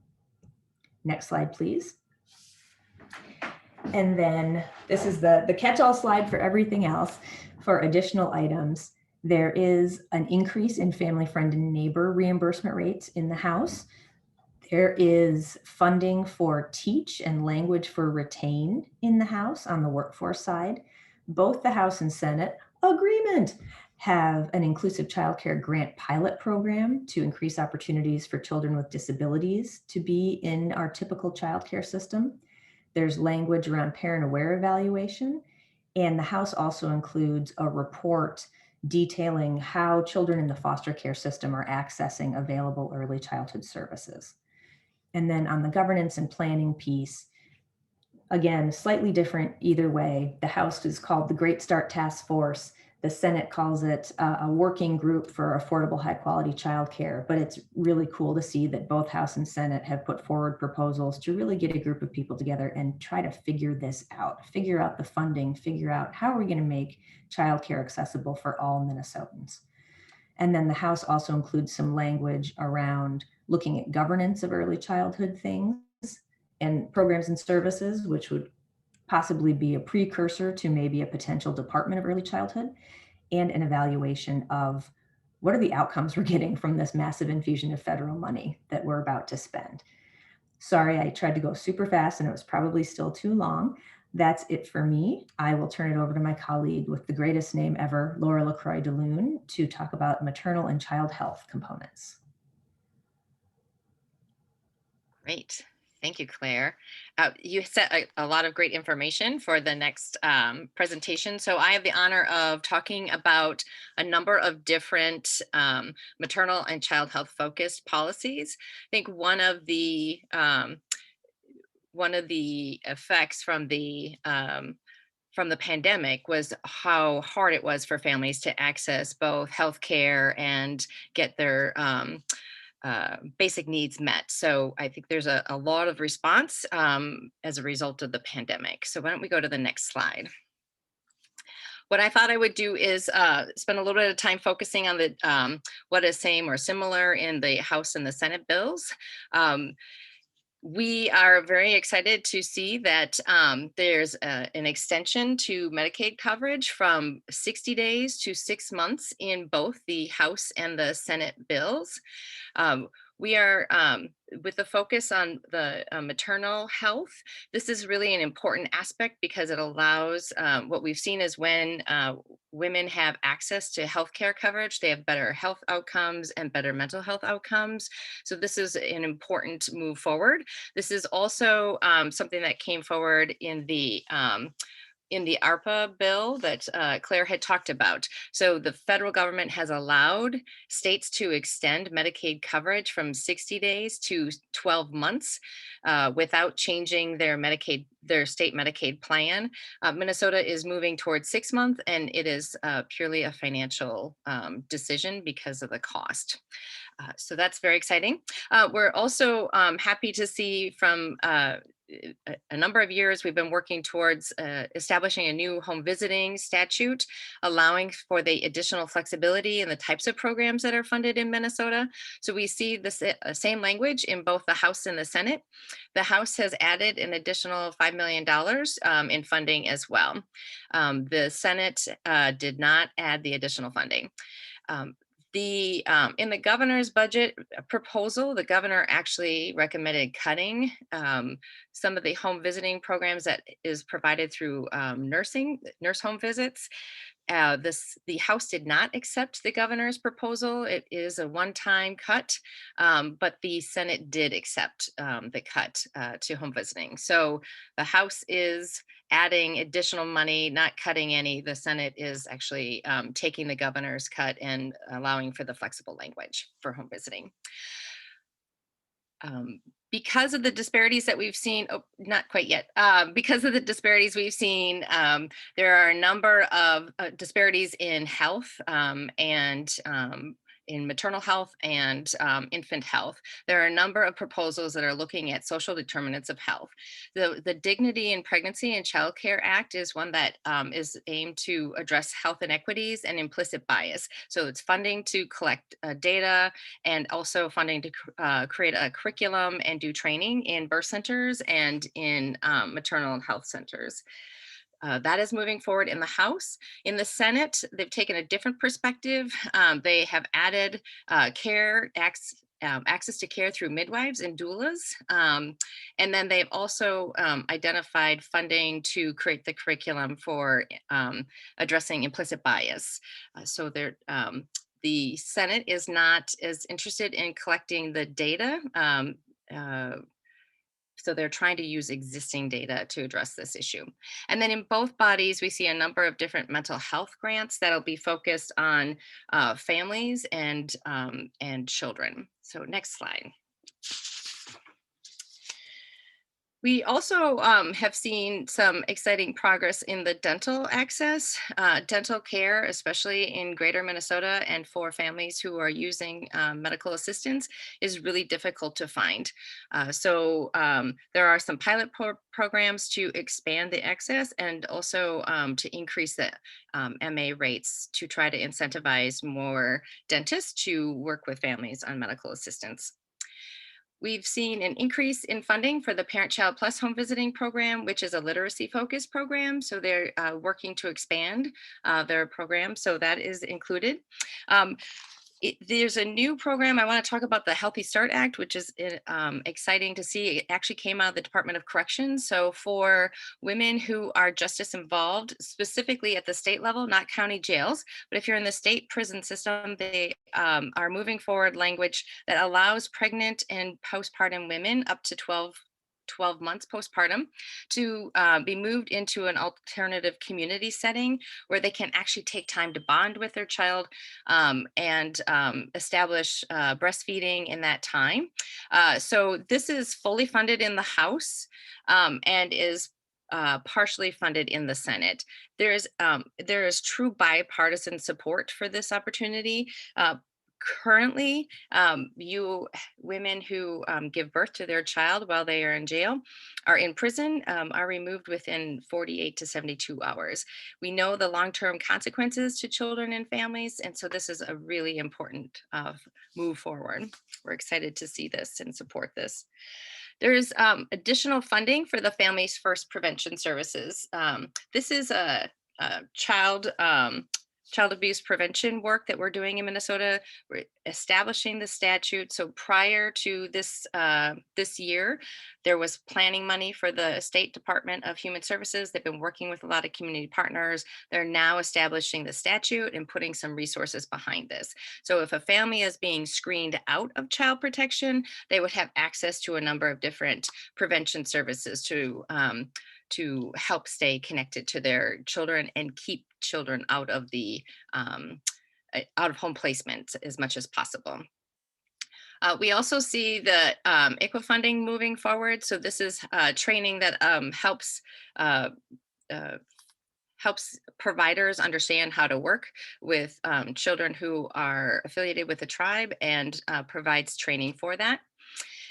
[SPEAKER 5] Next slide, please. And then this is the catch-all slide for everything else. For additional items, there is an increase in family, friend, and neighbor reimbursement rates in the House. There is funding for teach and language for retain in the House on the workforce side. Both the House and Senate agreement have an inclusive childcare grant pilot program to increase opportunities for children with disabilities to be in our typical childcare system. There's language around parent-aware evaluation, and the House also includes a report detailing how children in the foster care system are accessing available early childhood services. And then on the governance and planning piece, again, slightly different either way. The House is called the Great Start Task Force. The Senate calls it a working group for affordable, high-quality childcare. But it's really cool to see that both House and Senate have put forward proposals to really get a group of people together and try to figure this out, figure out the funding, figure out how are we going to make childcare accessible for all Minnesotans. And then the House also includes some language around looking at governance of early childhood things and programs and services, which would possibly be a precursor to maybe a potential Department of Early Childhood, and an evaluation of what are the outcomes we're getting from this massive infusion of federal money that we're about to spend. Sorry, I tried to go super fast and it was probably still too long. That's it for me. I will turn it over to my colleague with the greatest name ever, Laura LaCroix DeLune, to talk about maternal and child health components.
[SPEAKER 6] Great. Thank you, Claire. You set a lot of great information for the next presentation. So I have the honor of talking about a number of different maternal and child health focused policies. I think one of the effects from the pandemic was how hard it was for families to access both healthcare and get their basic needs met. So I think there's a lot of response as a result of the pandemic. So why don't we go to the next slide? what I thought I would do is spend a little bit of time focusing on the what is same or similar in the House and the Senate bills. We are very excited to see that there's an extension to Medicaid coverage from 60 days to 6 months in both the House and the Senate bills. We are, with the focus on the maternal health, this is really an important aspect because it allows, what we've seen is when women have access to healthcare coverage, they have better health outcomes and better mental health outcomes. So this is an important move forward. This is also something that came forward in the ARPA bill that Claire had talked about. So the federal government has allowed states to extend Medicaid coverage from 60 days to 12 months without changing their state Medicaid plan. Minnesota is moving towards 6 months, and it is purely a financial decision because of the cost. So that's very exciting. We're also happy to see from a number of years, we've been working towards establishing a new home visiting statute, allowing for the additional flexibility in the types of programs that are funded in Minnesota. So we see the same language in both the House and the Senate. The House has added an additional $5 million in funding as well. The Senate did not add the additional funding. In the governor's budget proposal, the governor actually recommended cutting some of the home visiting programs that is provided through nurse home visits. The House did not accept the governor's proposal. It is a one-time cut, but the Senate did accept the cut to home visiting. So the House is adding additional money, not cutting any. The Senate is actually taking the governor's cut and allowing for the flexible language for home visiting. Because of the disparities that we've seen, not quite yet, because of the disparities we've seen, there are a number of disparities in health and in maternal health and infant health. There are a number of proposals that are looking at social determinants of health. The Dignity in Pregnancy and Child Care Act is one that is aimed to address health inequities and implicit bias. So it's funding to collect data and also funding to create a curriculum and do training in birth centers and in maternal health centers. That is moving forward in the House. In the Senate, they've taken a different perspective. They have added access to care through midwives and doulas. And then they've also identified funding to create the curriculum for addressing implicit bias. So the Senate is not as interested in collecting the data. So they're trying to use existing data to address this issue. And then in both bodies, we see a number of different mental health grants that'll be focused on families and children. So next slide. We also have seen some exciting progress in the dental access. Dental care, especially in greater Minnesota and for families who are using medical assistance, is really difficult to find. So there are some pilot programs to expand the access and also to increase the MA rates to try to incentivize more dentists to work with families on medical assistance. We've seen an increase in funding for the Parent Child Plus Home Visiting Program, which is a literacy focused program. So they're working to expand their program. So that is included. There's a new program. I want to talk about the Healthy Start Act, which is exciting to see. It actually came out of the Department of Corrections. So for women who are justice involved, specifically at the state level, not county jails, but if you're in the state prison system, they are moving forward language that allows pregnant and postpartum women up to 12 months postpartum to be moved into an alternative community setting where they can actually take time to bond with their child and establish breastfeeding in that time. So this is fully funded in the House and is partially funded in the Senate. There is true bipartisan support for this opportunity. Currently, women who give birth to their child while they are in jail are in prison are removed within 48 to 72 hours. We know the long-term consequences to children and families, and so this is a really important move forward. We're excited to see this and support this. There's additional funding for the Families First Prevention Services. This is a child abuse prevention work that we're doing in Minnesota. We're establishing the statute. So prior to this this year, there was planning money for the State Department of Human Services. They've been working with a lot of community partners. They're now establishing the statute and putting some resources behind this. So if a family is being screened out of child protection, they would have access to a number of different prevention services to help stay connected to their children and keep children out of the out of home placement as much as possible. We also see the ICWA funding moving forward. So this is training that helps providers understand how to work with children who are affiliated with a tribe and provides training for that.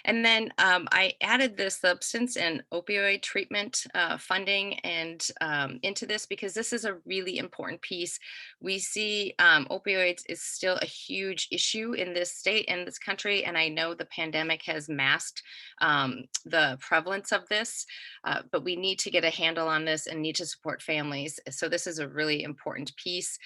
[SPEAKER 6] And then I added the substance and opioid treatment funding and into this because this is a really important piece. We see opioids is still a huge issue in this state and this country, and I know the pandemic has masked the prevalence of this, but we need to get a handle on this and need to support families. So this is a really important piece.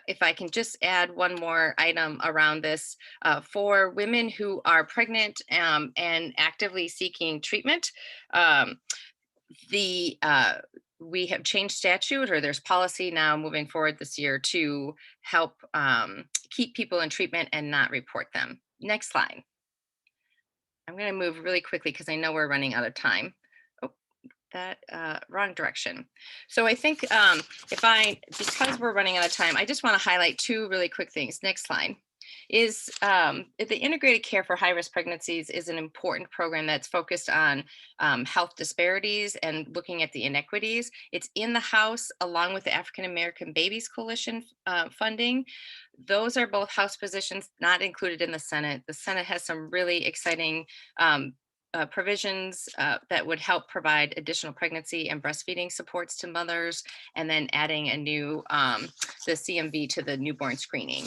[SPEAKER 6] If I can just add one more item around this, for women who are pregnant and actively seeking treatment, we have changed statute, or there's policy now moving forward this year to help keep people in treatment and not report them. Next slide. I'm going to move really quickly because I know we're running out of time. Oh, that wrong direction. So I think because we're running out of time, I just want to highlight two really quick things. Next slide. Is the Integrated Care for High-Risk Pregnancies is an important program that's focused on health disparities and looking at the inequities. It's in the House along with the African American Babies Coalition funding. Those are both House positions not included in the Senate. The Senate has some really exciting provisions that would help provide additional pregnancy and breastfeeding supports to mothers, and then adding a new, the CMV to the newborn screening.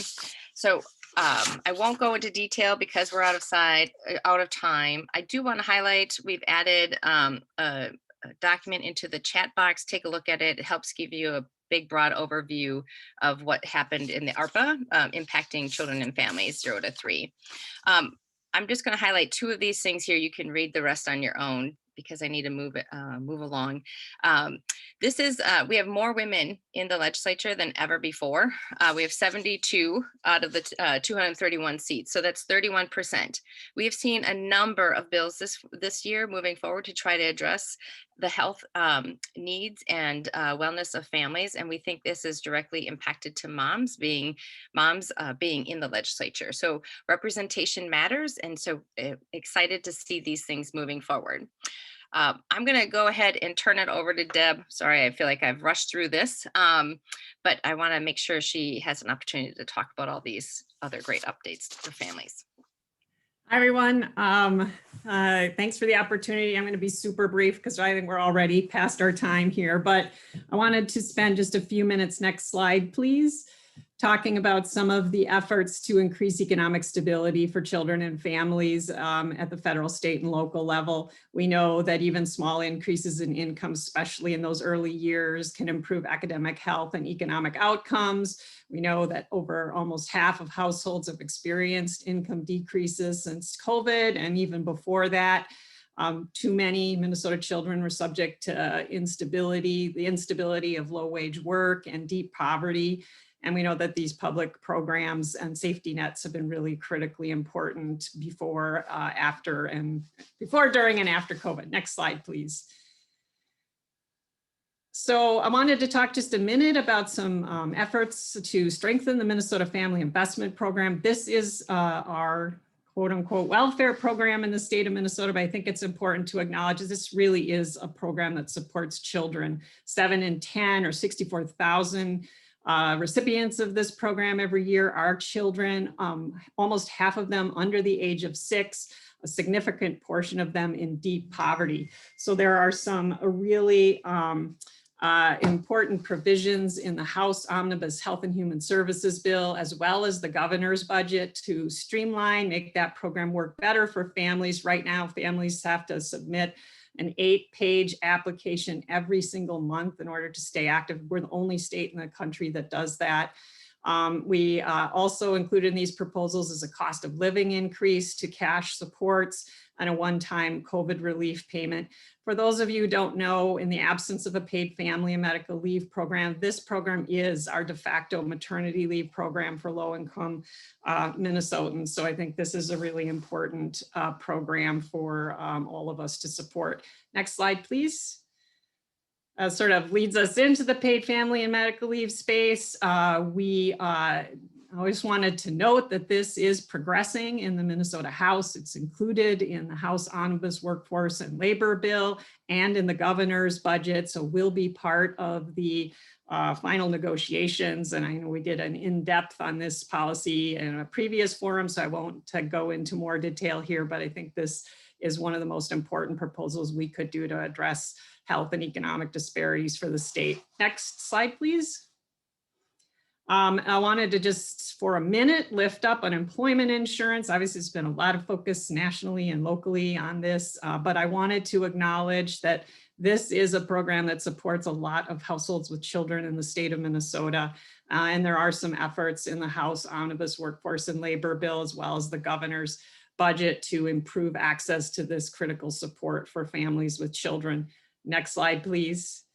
[SPEAKER 6] So I won't go into detail because we're out of time. I do want to highlight, we've added a document into the chat box. Take a look at it. It helps give you a big, broad overview of what happened in the ARPA impacting children and families 0 to 3. I'm just going to highlight two of these things here. You can read the rest on your own because I need to move along. This is, we have more women in the legislature than ever before. We have 72 out of the 231 seats, so that's 31%. We have seen a number of bills this year moving forward to try to address the health needs and wellness of families, and we think this is directly impacted to moms being in the legislature. So representation matters, and so excited to see these things moving forward. I'm going to go ahead and turn it over to Deb. Sorry, I feel like I've rushed through this, but I want to make sure she has an opportunity to talk about all these other great updates for families.
[SPEAKER 7] Hi, everyone. Thanks for the opportunity. I'm going to be super brief because I think we're already past our time here, but I wanted to spend just a few minutes, next slide, please, talking about some of the efforts to increase economic stability for children and families at the federal, state, and local level. We know that even small increases in income, especially in those early years, can improve academic health and economic outcomes. We know that over almost half of households have experienced income decreases since COVID, and even before that. Too many Minnesota children were subject to the instability of low-wage work and deep poverty. And we know that these public programs and safety nets have been really critically important before, during, and after COVID. Next slide, please. So I wanted to talk just a minute about some efforts to strengthen the Minnesota Family Investment Program. This is our quote unquote welfare program in the state of Minnesota, but I think it's important to acknowledge that this really is a program that supports children. 7 in 10 or 64,000 Recipients of this program every year are children, almost half of them under the age of 6, a significant portion of them in deep poverty. So there are some really important provisions in the House Omnibus Health and Human Services Bill, as well as the governor's budget, to streamline, make that program work better for families. Right now, families have to submit an 8-page application every single month in order to stay active. We're the only state in the country that does that. We also included in these proposals is a cost of living increase to cash supports and a one-time COVID relief payment. For those of you who don't know, in the absence of a paid family and medical leave program, this program is our de facto maternity leave program for low-income Minnesotans. So I think this is a really important program for all of us to support. Next slide, please. Sort of leads us into the paid family and medical leave space. I just wanted to note that this is progressing in the Minnesota House. It's included in the House Omnibus Workforce and Labor Bill and in the governor's budget. So will be part of the final negotiations. And I know we did an in-depth on this policy in a previous forum, so I won't go into more detail here, but I think this is one of the most important proposals we could do to address health and economic disparities for the state. Next slide, please. I wanted to just for a minute lift up unemployment insurance. Obviously, there's been a lot of focus nationally and locally on this, but I wanted to acknowledge that this is a program that supports a lot of households with children in the state of Minnesota. And there are some efforts in the House Omnibus Workforce and Labor Bill, as well as the governor's budget, to improve access to this critical support for families with children. Next slide, please.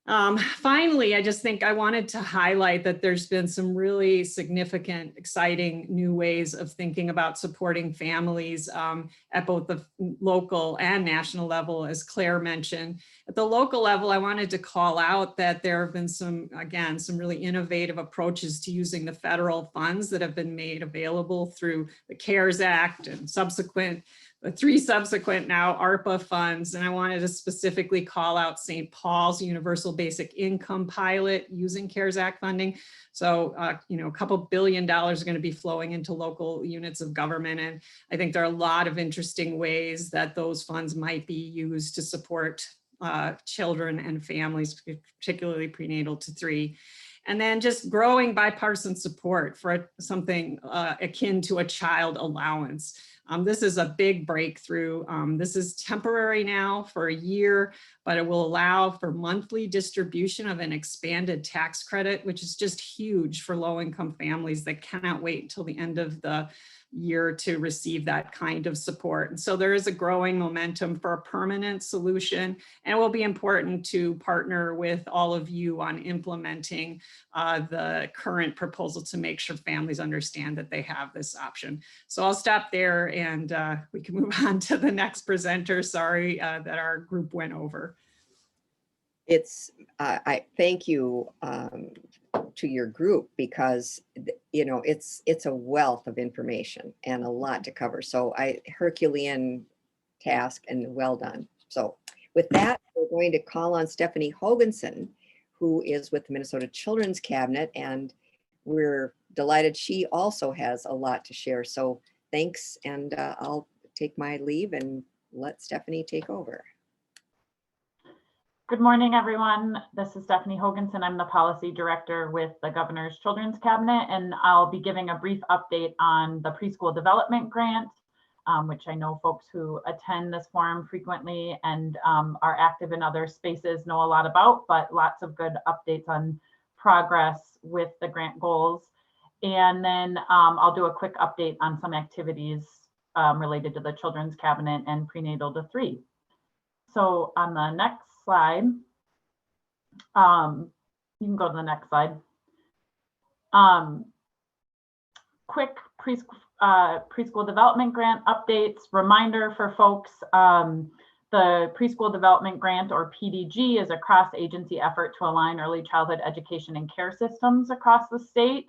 [SPEAKER 7] Finally, I just think I wanted to highlight that there's been some really significant, exciting new ways of thinking about supporting families at both the local and national level, as Claire mentioned. At the local level, I wanted to call out that there have been some really innovative approaches to using the federal funds that have been made available through the CARES Act and the 3 subsequent now ARPA funds. And I wanted to specifically call out St. Paul's Universal Basic Income pilot using CARES Act funding. So, a couple $2 billion are going to be flowing into local units of government. And I think there are a lot of interesting ways that those funds might be used to support children and families, particularly prenatal to 3. And then just growing bipartisan support for something akin to a child allowance. This is a big breakthrough. This is temporary now for a year, but it will allow for monthly distribution of an expanded tax credit, which is just huge for low-income families that cannot wait until the end of the year to receive that kind of support. And so there is a growing momentum for a permanent solution, and it will be important to partner with all of you on implementing the current proposal to make sure families understand that they have this option. So I'll stop there and we can move on to the next presenter. Sorry that our group went over.
[SPEAKER 3] I thank you to your group, because it's a wealth of information and a lot to cover. So Herculean task, and well done. So with that, we're going to call on Stephanie Hoganson, who is with the Minnesota Children's Cabinet, and we're delighted she also has a lot to share. So thanks, and I'll take my leave and let Stephanie take over.
[SPEAKER 8] Good morning, everyone. This is Stephanie Hoganson. I'm the Policy Director with the Governor's Children's Cabinet, and I'll be giving a brief update on the Preschool Development Grant, which I know folks who attend this forum frequently and are active in other spaces know a lot about, but lots of good updates on progress with the grant goals. And then I'll do a quick update on some activities related to the Children's Cabinet and prenatal to 3. So on the next slide, you can go to the next slide. Quick preschool development grant updates. Reminder for folks, the Preschool Development Grant, or PDG, is a cross-agency effort to align early childhood education and care systems across the state.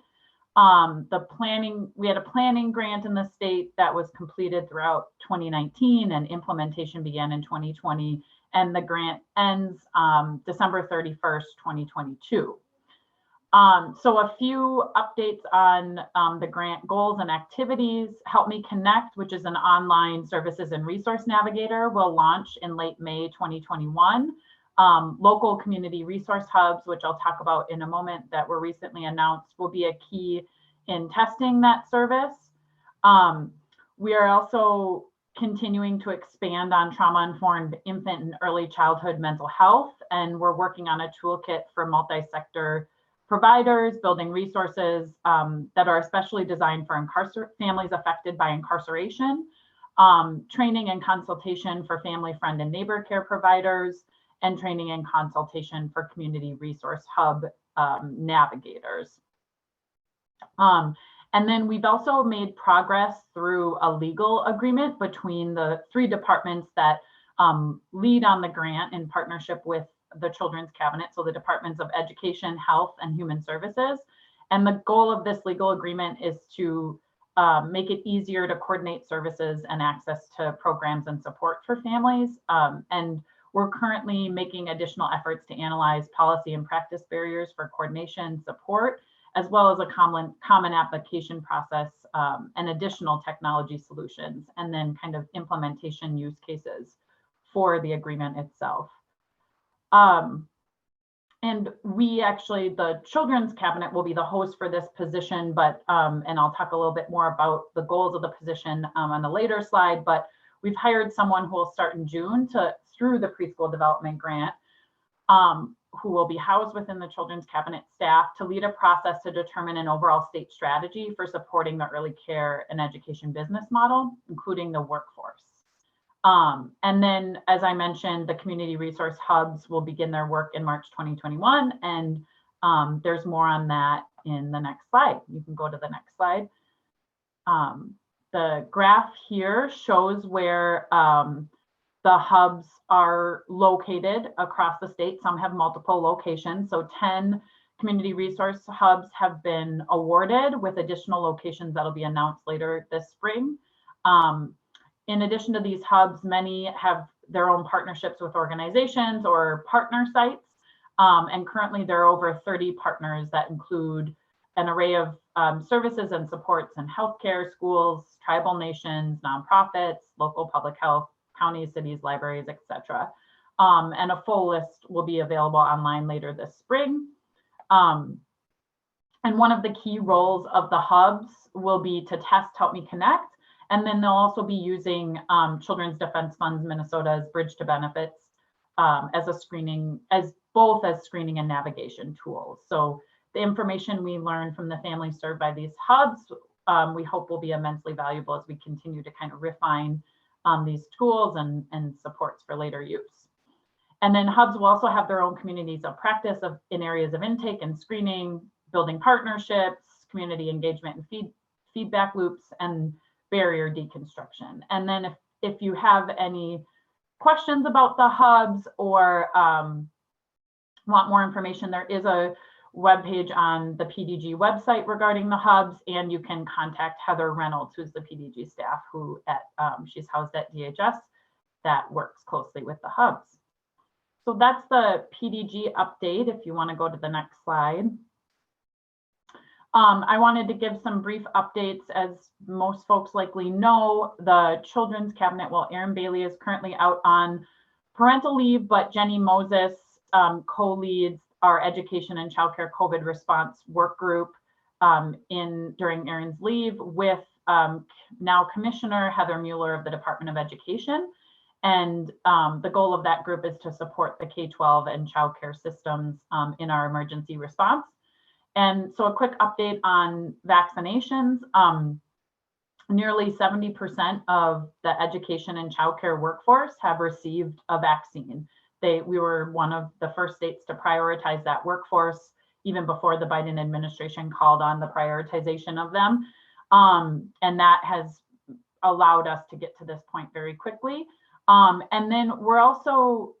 [SPEAKER 8] We had a planning grant in the state that was completed throughout 2019, and implementation began in 2020, and the grant ends December 31st, 2022. So a few updates on the grant goals and activities. Help Me Connect, which is an online services and resource navigator, will launch in late May 2021. Local community resource hubs, which I'll talk about in a moment, that were recently announced, will be a key in testing that service. We are also continuing to expand on trauma-informed infant and early childhood mental health, and we're working on a toolkit for multi-sector providers, building resources that are especially designed for families affected by incarceration, training and consultation for family, friend, and neighbor care providers, and training and consultation for community resource hub navigators. And then we've also made progress through a legal agreement between the 3 departments that lead on the grant in partnership with the Children's Cabinet, so the Departments of Education, Health, and Human Services. And the goal of this legal agreement is to make it easier to coordinate services and access to programs and support for families. And we're currently making additional efforts to analyze policy and practice barriers for coordination support, as well as a common application process and additional technology solutions, and then kind of implementation use cases for the agreement itself. And we actually, the Children's Cabinet will be the host for this position, but, and I'll talk a little bit more about the goals of the position on a later slide, but we've hired someone who will start in June through the Preschool Development Grant, who will be housed within the Children's Cabinet staff to lead a process to determine an overall state strategy for supporting the early care and education business model, including the workforce. And then, as I mentioned, the community resource hubs will begin their work in March 2021. And there's more on that in the next slide. You can go to the next slide. The graph here shows where the hubs are located across the state. Some have multiple locations. So 10 community resource hubs have been awarded, with additional locations that'll be announced later this spring. In addition to these hubs, many have their own partnerships with organizations or partner sites. And currently there are over 30 partners that include an array of services and supports in healthcare, schools, tribal nations, nonprofits, local public health, counties, cities, libraries, etc. And a full list will be available online later this spring. And one of the key roles of the hubs will be to test Help Me Connect. And then they'll also be using Children's Defense Fund's Minnesota's Bridge to Benefits as both screening and navigation tools. So the information we learn from the families served by these hubs, we hope will be immensely valuable as we continue to kind of refine these tools and supports for later use. And then hubs will also have their own communities of practice in areas of intake and screening, building partnerships, community engagement and feedback loops, and barrier deconstruction. And then if you have any questions about the hubs or want more information, there is a webpage on the PDG website regarding the hubs, and you can contact Heather Reynolds, who's the PDG staff she's housed at DHS that works closely with the hubs. So that's the PDG update. If you want to go to the next slide. I wanted to give some brief updates. As most folks likely know, the Children's Cabinet, well, Erin Bailey is currently out on parental leave, but Jenny Moses co-leads our education and childcare COVID response work group during Erin's leave with now Commissioner Heather Mueller of the Department of Education. And the goal of that group is to support the K-12 and childcare systems in our emergency response. And so a quick update on vaccinations. Nearly 70% of the education and childcare workforce have received a vaccine. We were one of the first states to prioritize that workforce, even before the Biden administration called on the prioritization of them. And that has allowed us to get to this point very quickly. And then we're also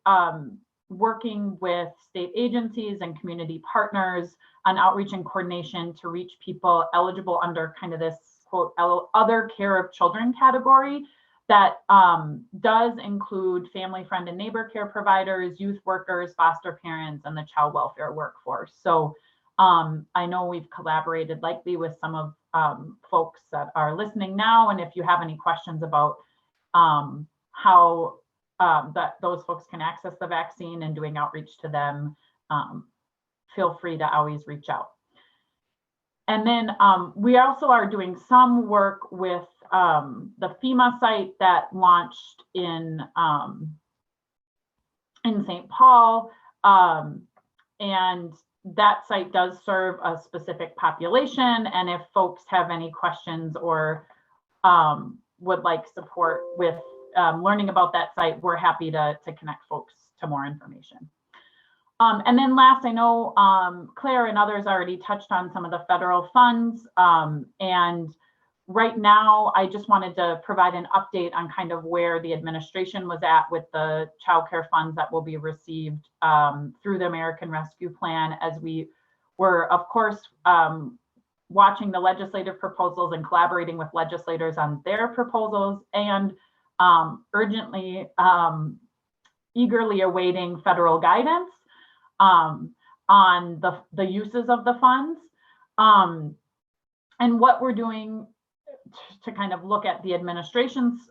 [SPEAKER 8] working with state agencies and community partners on outreach and coordination to reach people eligible under kind of this quote other care of children category that does include family, friend, and neighbor care providers, youth workers, foster parents, and the child welfare workforce. So I know we've collaborated likely with some of folks that are listening now, and if you have any questions about how those folks can access the vaccine and doing outreach to them, feel free to always reach out. And then we also are doing some work with the FEMA site that launched in St. Paul, and that site does serve a specific population. And if folks have any questions or would like support with learning about that site, we're happy to connect folks to more information. And then last, I know Claire and others already touched on some of the federal funds. And right now, I just wanted to provide an update on kind of where the administration was at with the childcare funds that will be received through the American Rescue Plan, as we were, of course, watching the legislative proposals and collaborating with legislators on their proposals, and urgently, eagerly awaiting federal guidance on the uses of the funds. And what we're doing to kind of look at the administration's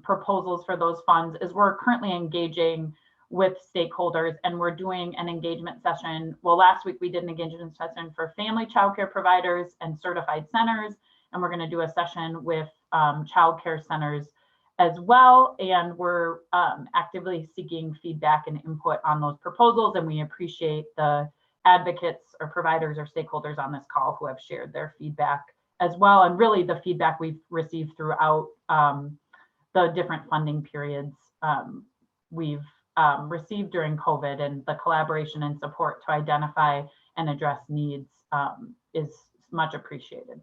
[SPEAKER 8] proposals for those funds is we're currently engaging with stakeholders, and we're doing an engagement session. Well, last week we did an engagement session for family childcare providers and certified centers, and we're going to do a session with childcare centers as well. And we're actively seeking feedback and input on those proposals, and we appreciate the advocates or providers or stakeholders on this call who have shared their feedback as well, and really the feedback we've received throughout the different funding periods we've received during COVID, and the collaboration and support to identify and address needs is much appreciated.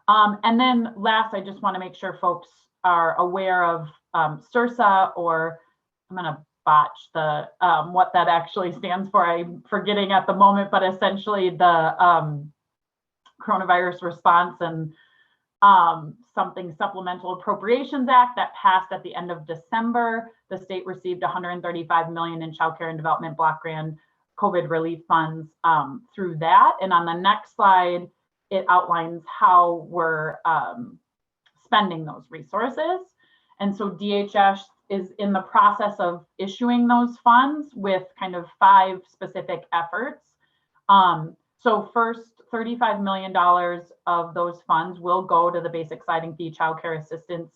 [SPEAKER 8] And then last, I just want to make sure folks are aware of CIRSA, or I'm going to botch the what that actually stands for. I'm forgetting at the moment, but essentially the Coronavirus Response and something Supplemental Appropriations Act that passed at the end of December. The state received $135 million in Child Care and Development Block Grant COVID relief funds through that. And on the next slide, it outlines how we're spending those resources. And so DHS is in the process of issuing those funds with kind of 5 specific efforts. So first, $35 million of those funds will go to the Basic Sliding Fee Child Care Assistance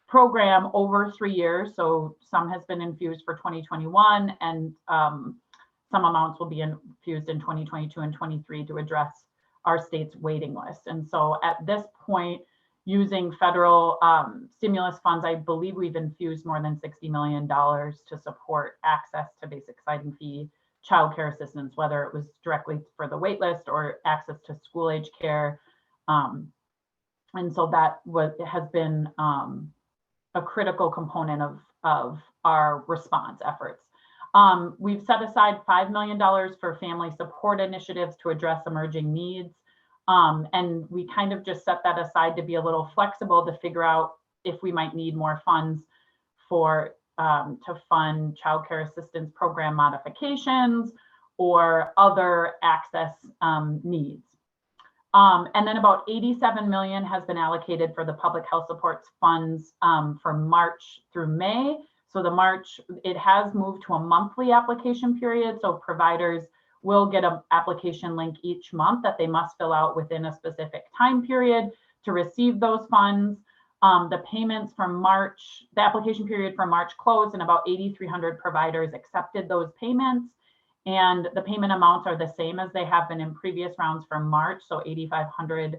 [SPEAKER 8] Program over 3 years. So some has been infused for 2021, and some amounts will be infused in 2022 and 23 to address our state's waiting list. And so at this point, using federal stimulus funds, I believe we've infused more than $60 million to support access to basic sliding fee childcare assistance, whether it was directly for the wait list or access to school age care. And so that has been a critical component of our response efforts. We've set aside $5 million for family support initiatives to address emerging needs. And we kind of just set that aside to be a little flexible to figure out if we might need more funds for to fund childcare assistance program modifications or other access needs. And then about $87 million has been allocated for the public health supports funds for March through May. So the March, it has moved to a monthly application period. So providers will get an application link each month that they must fill out within a specific time period to receive those funds. The payments from March, the application period for March closed, and about 8,300 providers accepted those payments. And the payment amounts are the same as they have been in previous rounds for March. So $8,500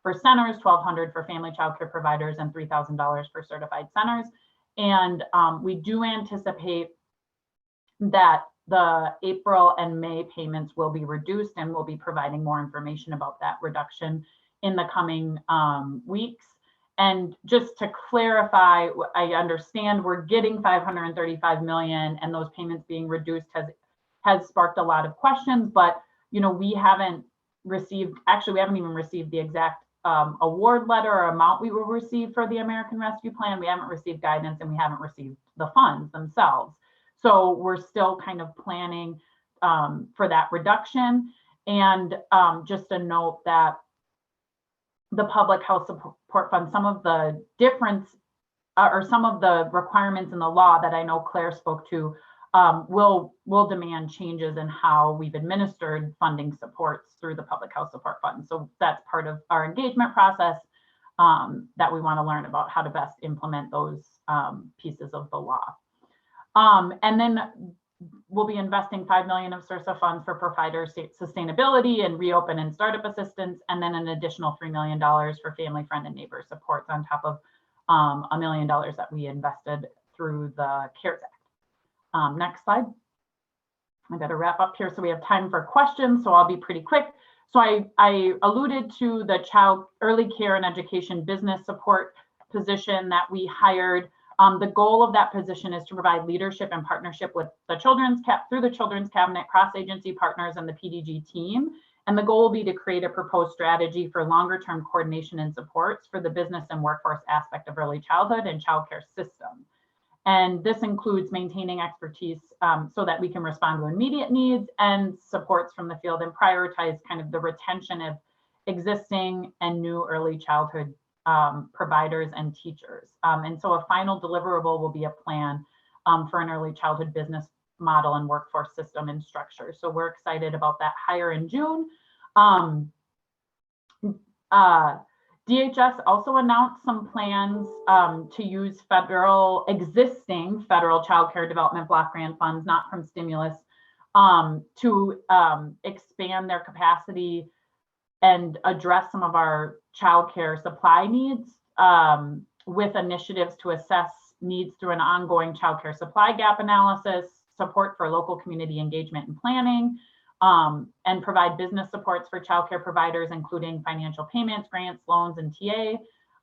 [SPEAKER 8] for centers, $1,200 for family child care providers, and $3,000 for certified centers. And we do anticipate that the April and May payments will be reduced, and we'll be providing more information about that reduction in the coming weeks. And just to clarify, I understand we're getting $535 million, and those payments being reduced has sparked a lot of questions, but we haven't received, actually we haven't even received the exact award letter or amount we will receive for the American Rescue Plan. We haven't received guidance, and we haven't received the funds themselves. So we're still kind of planning for that reduction. And just a note that the public health support fund, some of the difference or some of the requirements in the law that I know Claire spoke to will demand changes in how we've administered funding supports through the public health support fund. So that's part of our engagement process that we want to learn about how to best implement those pieces of the law. And then we'll be investing $5 million of SRSA funds for provider sustainability and reopen and startup assistance, and then an additional $3 million for family, friend, and neighbor supports on top of $1 million that we invested through the CARES Act. Next slide. I got to wrap up here so we have time for questions, so I'll be pretty quick. So I alluded to the child early care and education business support position that we hired. The goal of that position is to provide leadership and partnership with the through the Children's Cabinet, cross-agency partners, and the PDG team. And the goal will be to create a proposed strategy for longer-term coordination and supports for the business and workforce aspect of early childhood and childcare system. And this includes maintaining expertise so that we can respond to immediate needs and supports from the field and prioritize kind of the retention of existing and new early childhood providers and teachers. And so a final deliverable will be a plan for an early childhood business model and workforce system and structure. So we're excited about that hire in June. DHS also announced some plans to use existing federal child care development block grant funds, not from stimulus, to expand their capacity and address some of our childcare supply needs with initiatives to assess needs through an ongoing childcare supply gap analysis, support for local community engagement and planning, and provide business supports for childcare providers, including financial payments, grants, loans, and TA,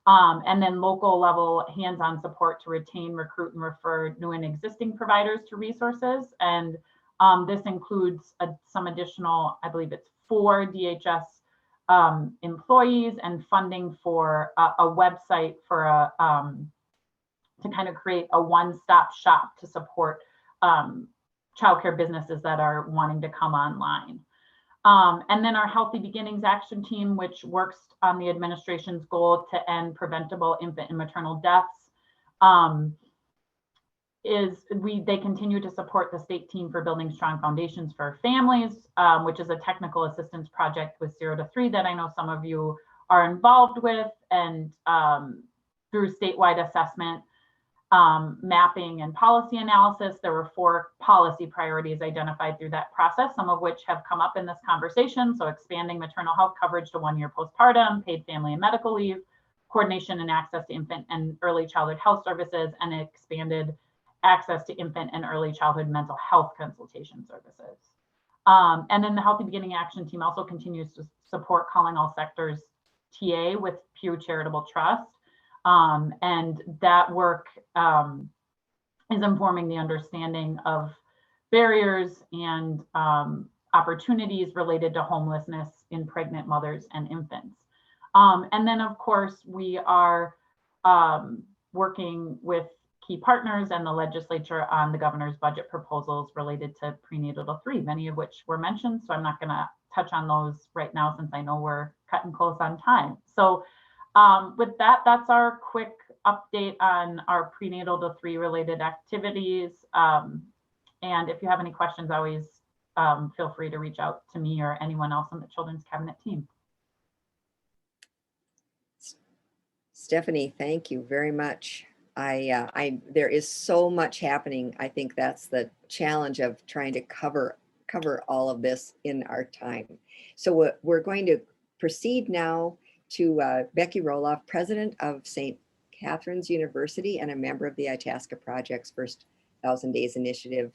[SPEAKER 8] and then local level hands-on support to retain, recruit, and refer new and existing providers to resources. And this includes some additional, I believe it's 4 DHS employees and funding for a website for to kind of create a one-stop shop to support childcare businesses that are wanting to come online. And then our Healthy Beginnings Action Team, which works on the administration's goal to end preventable infant and maternal deaths, they continue to support the state team for building strong foundations for families, which is a technical assistance project with 0 to 3 that I know some of you are involved with, and through statewide assessment, mapping and policy analysis. There were 4 policy priorities identified through that process, some of which have come up in this conversation. So expanding maternal health coverage to 1 year postpartum, paid family and medical leave, coordination and access to infant and early childhood health services, and expanded access to infant and early childhood mental health consultation services. And then the Healthy Beginning Action Team also continues to support Calling All Sectors TA with Pew Charitable Trust. And that work is informing the understanding of barriers and opportunities related to homelessness in pregnant mothers and infants. And then, of course, we are working with key partners and the legislature on the governor's budget proposals related to prenatal to 3, many of which were mentioned. So I'm not going to touch on those right now since I know we're cutting close on time. So with that, that's our quick update on our prenatal to 3 related activities. And if you have any questions, always feel free to reach out to me or anyone else on the Children's Cabinet team.
[SPEAKER 3] Stephanie, thank you very much. There is so much happening. I think that's the challenge of trying to cover all of this in our time. So we're going to proceed now to Becky Roloff, president of St. Catherine's University and a member of the Itasca Project's First 1,000 Days Initiative.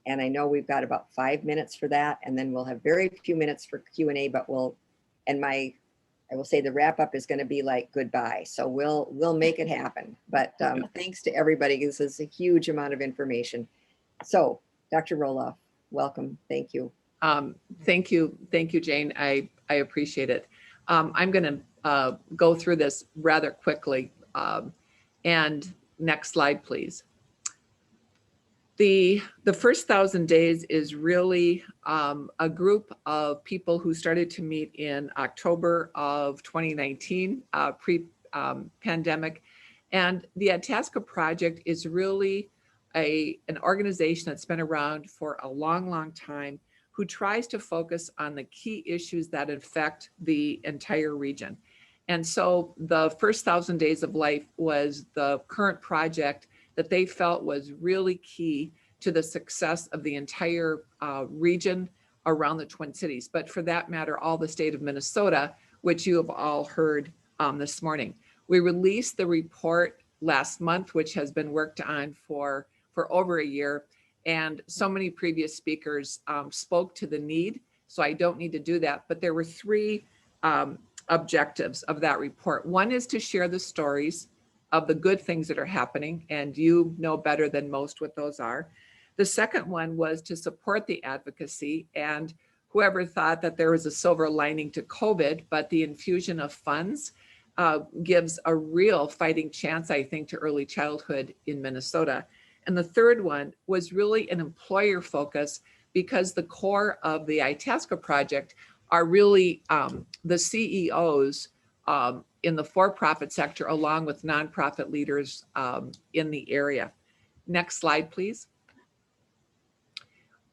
[SPEAKER 3] And I know we've got about 5 minutes for that, and then we'll have very few minutes for Q&A, but I will say the wrap up is going to be like goodbye. So we'll make it happen. But thanks to everybody. This is a huge amount of information. So Dr. Roloff, welcome. Thank you.
[SPEAKER 9] Thank you, Jane. I appreciate it. I'm going to go through this rather quickly. And next slide, please. The first 1,000 days is really a group of people who started to meet in October of 2019, pre-pandemic. And the Itasca Project is really an organization that's been around for a long, long time, who tries to focus on the key issues that affect the entire region. And so the first 1,000 days of life was the current project that they felt was really key to the success of the entire region around the Twin Cities, but for that matter, all the state of Minnesota, which you have all heard this morning. We released the report last month, which has been worked on for over a year. And so many previous speakers spoke to the need, so I don't need to do that. But there were three objectives of that report. One is to share the stories of the good things that are happening, and you know better than most what those are. The second one was to support the advocacy, and whoever thought that there was a silver lining to COVID, but the infusion of funds gives a real fighting chance, I think, to early childhood in Minnesota. And the third one was really an employer focus, because the core of the Itasca Project are really the CEOs in the for-profit sector, along with nonprofit leaders in the area. Next slide, please.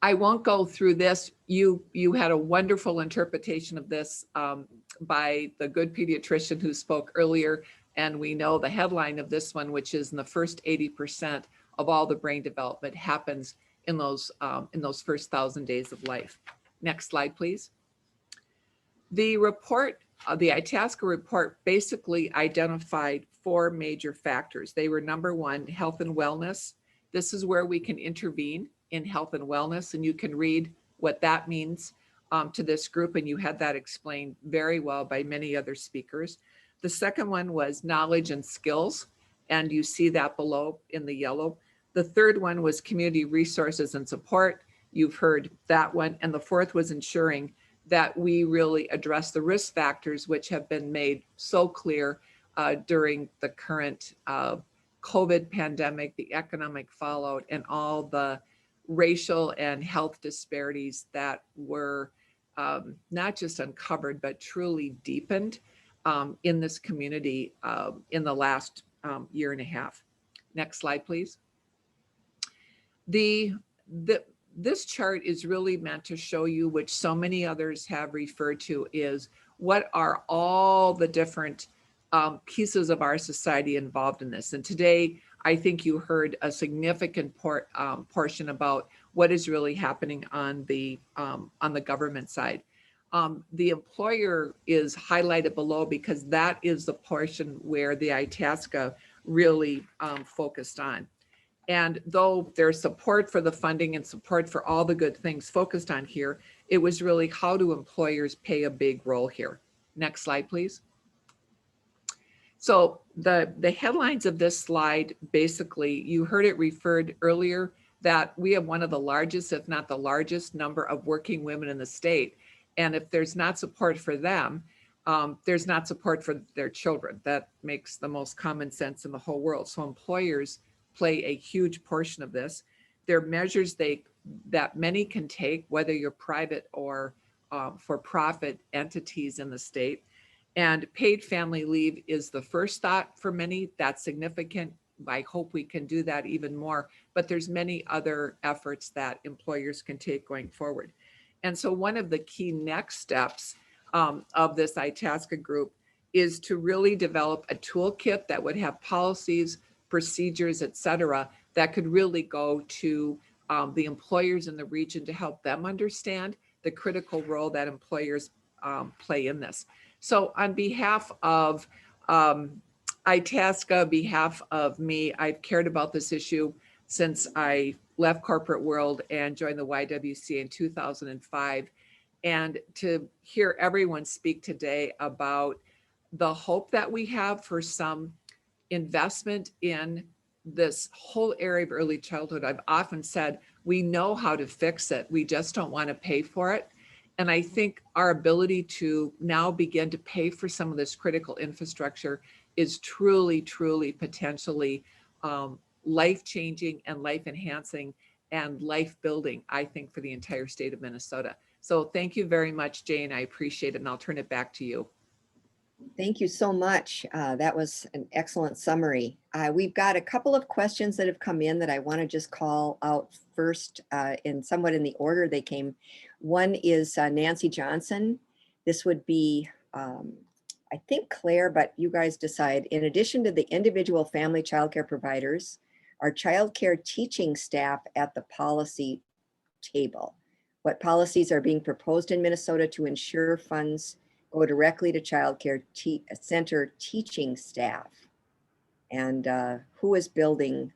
[SPEAKER 9] I won't go through this. You had a wonderful interpretation of this by the good pediatrician who spoke earlier. And we know the headline of this one, which is in the first 80% of all the brain development happens in those first 1,000 days of life. Next slide, please. The report, the Itasca report, basically identified 4 major factors. They were: number 1, health and wellness. This is where we can intervene in health and wellness, and you can read what that means to this group, and you had that explained very well by many other speakers. The second one was knowledge and skills, and you see that below in the yellow. The third one was community resources and support. You've heard that one. And the fourth was ensuring that we really address the risk factors, which have been made so clear during the current COVID pandemic, the economic fallout, and all the racial and health disparities that were not just uncovered, but truly deepened in this community in the last year and a half. Next slide, please. This chart is really meant to show you, which so many others have referred to, is what are all the different pieces of our society involved in this. And today, I think you heard a significant portion about what is really happening on the government side. The employer is highlighted below because that is the portion where the Itasca really focused on. And though there's support for the funding and support for all the good things focused on here, it was really, how do employers play a big role here? Next slide, please. So the headlines of this slide, basically, you heard it referred earlier that we have one of the largest, if not the largest, number of working women in the state. And if there's not support for them, there's not support for their children. That makes the most common sense in the whole world. So employers play a huge portion of this. There are measures that many can take, whether you're private or for-profit entities in the state. And paid family leave is the first thought for many. That's significant. I hope we can do that even more, but there's many other efforts that employers can take going forward. And so one of the key next steps of this Itasca group is to really develop a toolkit that would have policies, procedures, et cetera, that could really go to the employers in the region to help them understand the critical role that employers play in this. So on behalf of Itasca, on behalf of me, I've cared about this issue since I left corporate world and joined the YWCA in 2005. And to hear everyone speak today about the hope that we have for some investment in this whole area of early childhood. I've often said, we know how to fix it. We just don't want to pay for it. And I think our ability to now begin to pay for some of this critical infrastructure is truly, truly potentially life-changing and life-enhancing. and life building, I think, for the entire state of Minnesota. So thank you very much, Jane. I appreciate it, and I'll turn it back to you.
[SPEAKER 3] Thank you so much. That was an excellent summary. We've got a couple of questions that have come in that I want to just call out first in somewhat in the order they came. One is Nancy Johnson. This would be, I think, Claire, but you guys decide. In addition to the individual family childcare providers, are childcare teaching staff at the policy table? What policies are being proposed in Minnesota to ensure funds go directly to childcare center teaching staff? And who is building,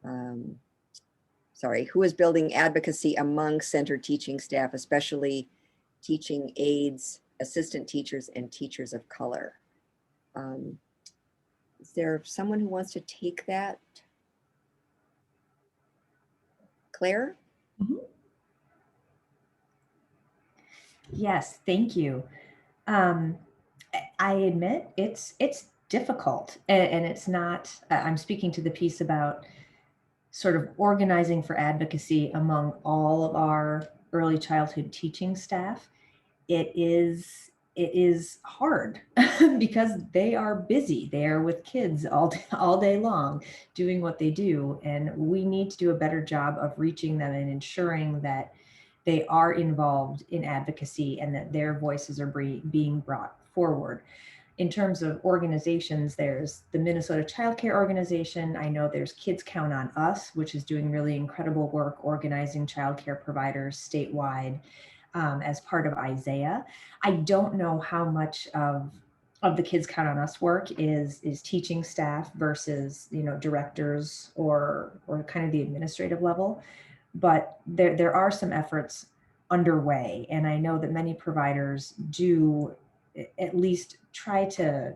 [SPEAKER 3] who is building advocacy among center teaching staff, especially teaching aides, assistant teachers, and teachers of color? Is there someone who wants to take that? Claire?
[SPEAKER 5] Yes, thank you. I admit it's difficult, and it's not, I'm speaking to the piece about sort of organizing for advocacy among all of our early childhood teaching staff. It is hard because they are busy. They are with kids all day long doing what they do. And we need to do a better job of reaching them and ensuring that they are involved in advocacy and that their voices are being brought forward. In terms of organizations, there's the Minnesota Child Care Organization. I know there's Kids Count on Us, which is doing really incredible work organizing childcare providers statewide as part of Isaiah. I don't know how much of the Kids Count on Us work is teaching staff versus, you know, directors or kind of the administrative level, but there are some efforts underway, and I know that many providers do at least try to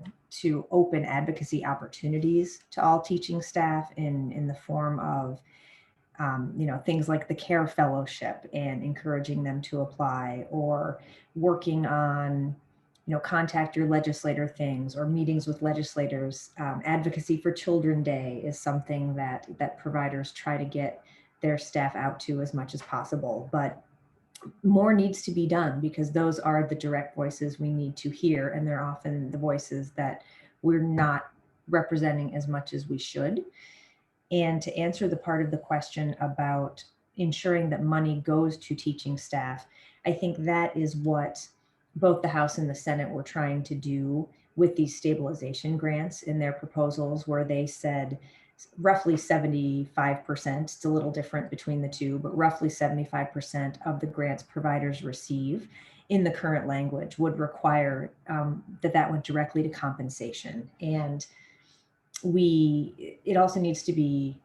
[SPEAKER 5] open advocacy opportunities to all teaching staff in the form of you know, things like the Care Fellowship and encouraging them to apply, or working on, you know, contact your legislator things or meetings with legislators. Advocacy for Children Day is something that providers try to get their staff out to as much as possible, but more needs to be done because those are the direct voices we need to hear, and they're often the voices that we're not representing as much as we should. And to answer the part of the question about ensuring that money goes to teaching staff, I think that is what both the House and the Senate were trying to do with these stabilization grants in their proposals, where they said roughly 75%, it's a little different between the two, but roughly 75% of the grants providers receive in the current language would require that went directly to compensation. And it also needs to be,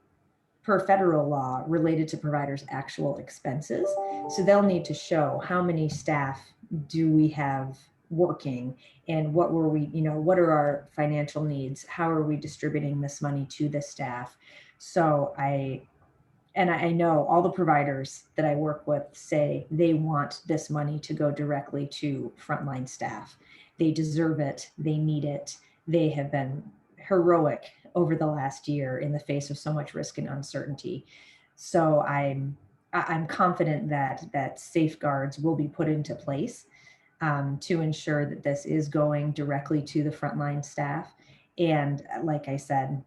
[SPEAKER 5] per federal law, related to providers' actual expenses. So they'll need to show how many staff do we have working, and what were we, you know, what are our financial needs? How are we distributing this money to the staff? So I know all the providers that I work with say they want this money to go directly to frontline staff. They deserve it. They need it. They have been heroic over the last year in the face of so much risk and uncertainty. So I'm confident that safeguards will be put into place to ensure that this is going directly to the frontline staff. And like I said,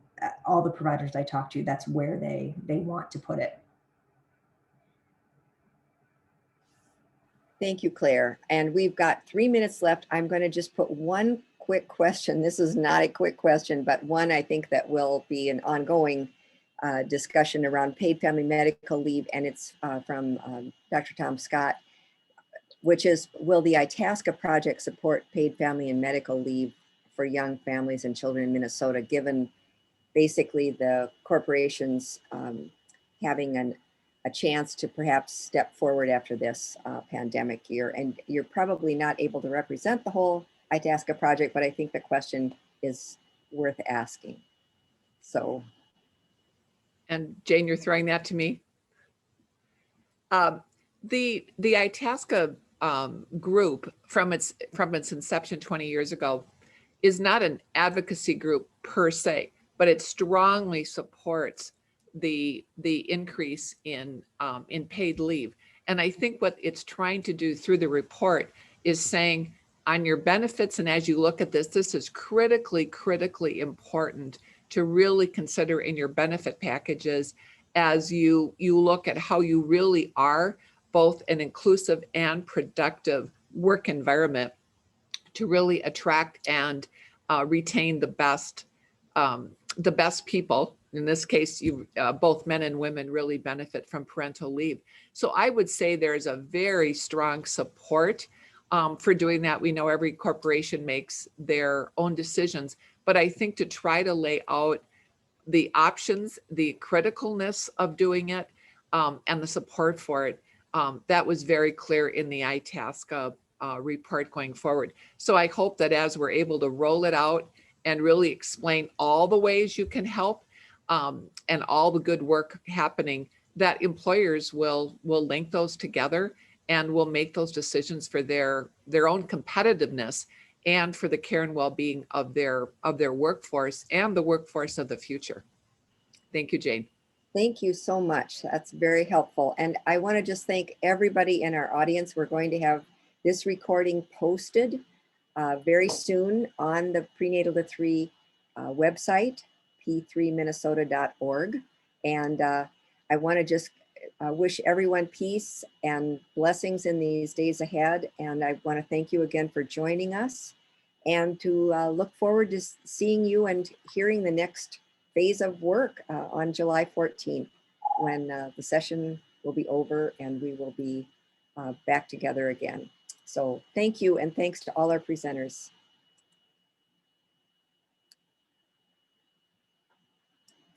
[SPEAKER 5] all the providers I talk to, that's where they want to put it.
[SPEAKER 3] Thank you, Claire. And we've got 3 minutes left. I'm going to just put one quick question. This is not a quick question, but one I think that will be an ongoing discussion around paid family medical leave. And it's from Dr. Tom Scott, which is, will the Itasca project support paid family and medical leave for young families and children in Minnesota, given basically the corporations having a chance to perhaps step forward after this pandemic year? And you're probably not able to represent the whole Itasca project, but I think the question is worth asking. So.
[SPEAKER 9] And Jane, you're throwing that to me? The Itasca group from its inception 20 years ago is not an advocacy group per se, but it strongly supports the increase in paid leave. And I think what it's trying to do through the report is saying on your benefits, and as you look at this, this is critically important to really consider in your benefit packages as you look at how you really are both an inclusive and productive work environment to really attract and retain the best people. In this case, you both men and women really benefit from parental leave. So I would say there's a very strong support for doing that. We know every corporation makes their own decisions, but I think to try to lay out the options, the criticalness of doing it, and the support for it, that was very clear in the ITASC report going forward. So I hope that as we're able to roll it out and really explain all the ways you can help and all the good work happening, that employers will link those together and will make those decisions for their own competitiveness and for the care and well-being of their workforce and the workforce of the future. Thank you, Jane.
[SPEAKER 3] Thank you so much. That's very helpful. And I want to just thank everybody in our audience. We're going to have this recording posted very soon on the Prenatal to 3 website, p3minnesota.org. And I want to just wish everyone peace and blessings in these days ahead. And I want to thank you again for joining us and to look forward to seeing you and hearing the next phase of work on July 14th, when the session will be over and we will be back together again. So thank you, and thanks to all our presenters.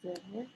[SPEAKER 3] Again.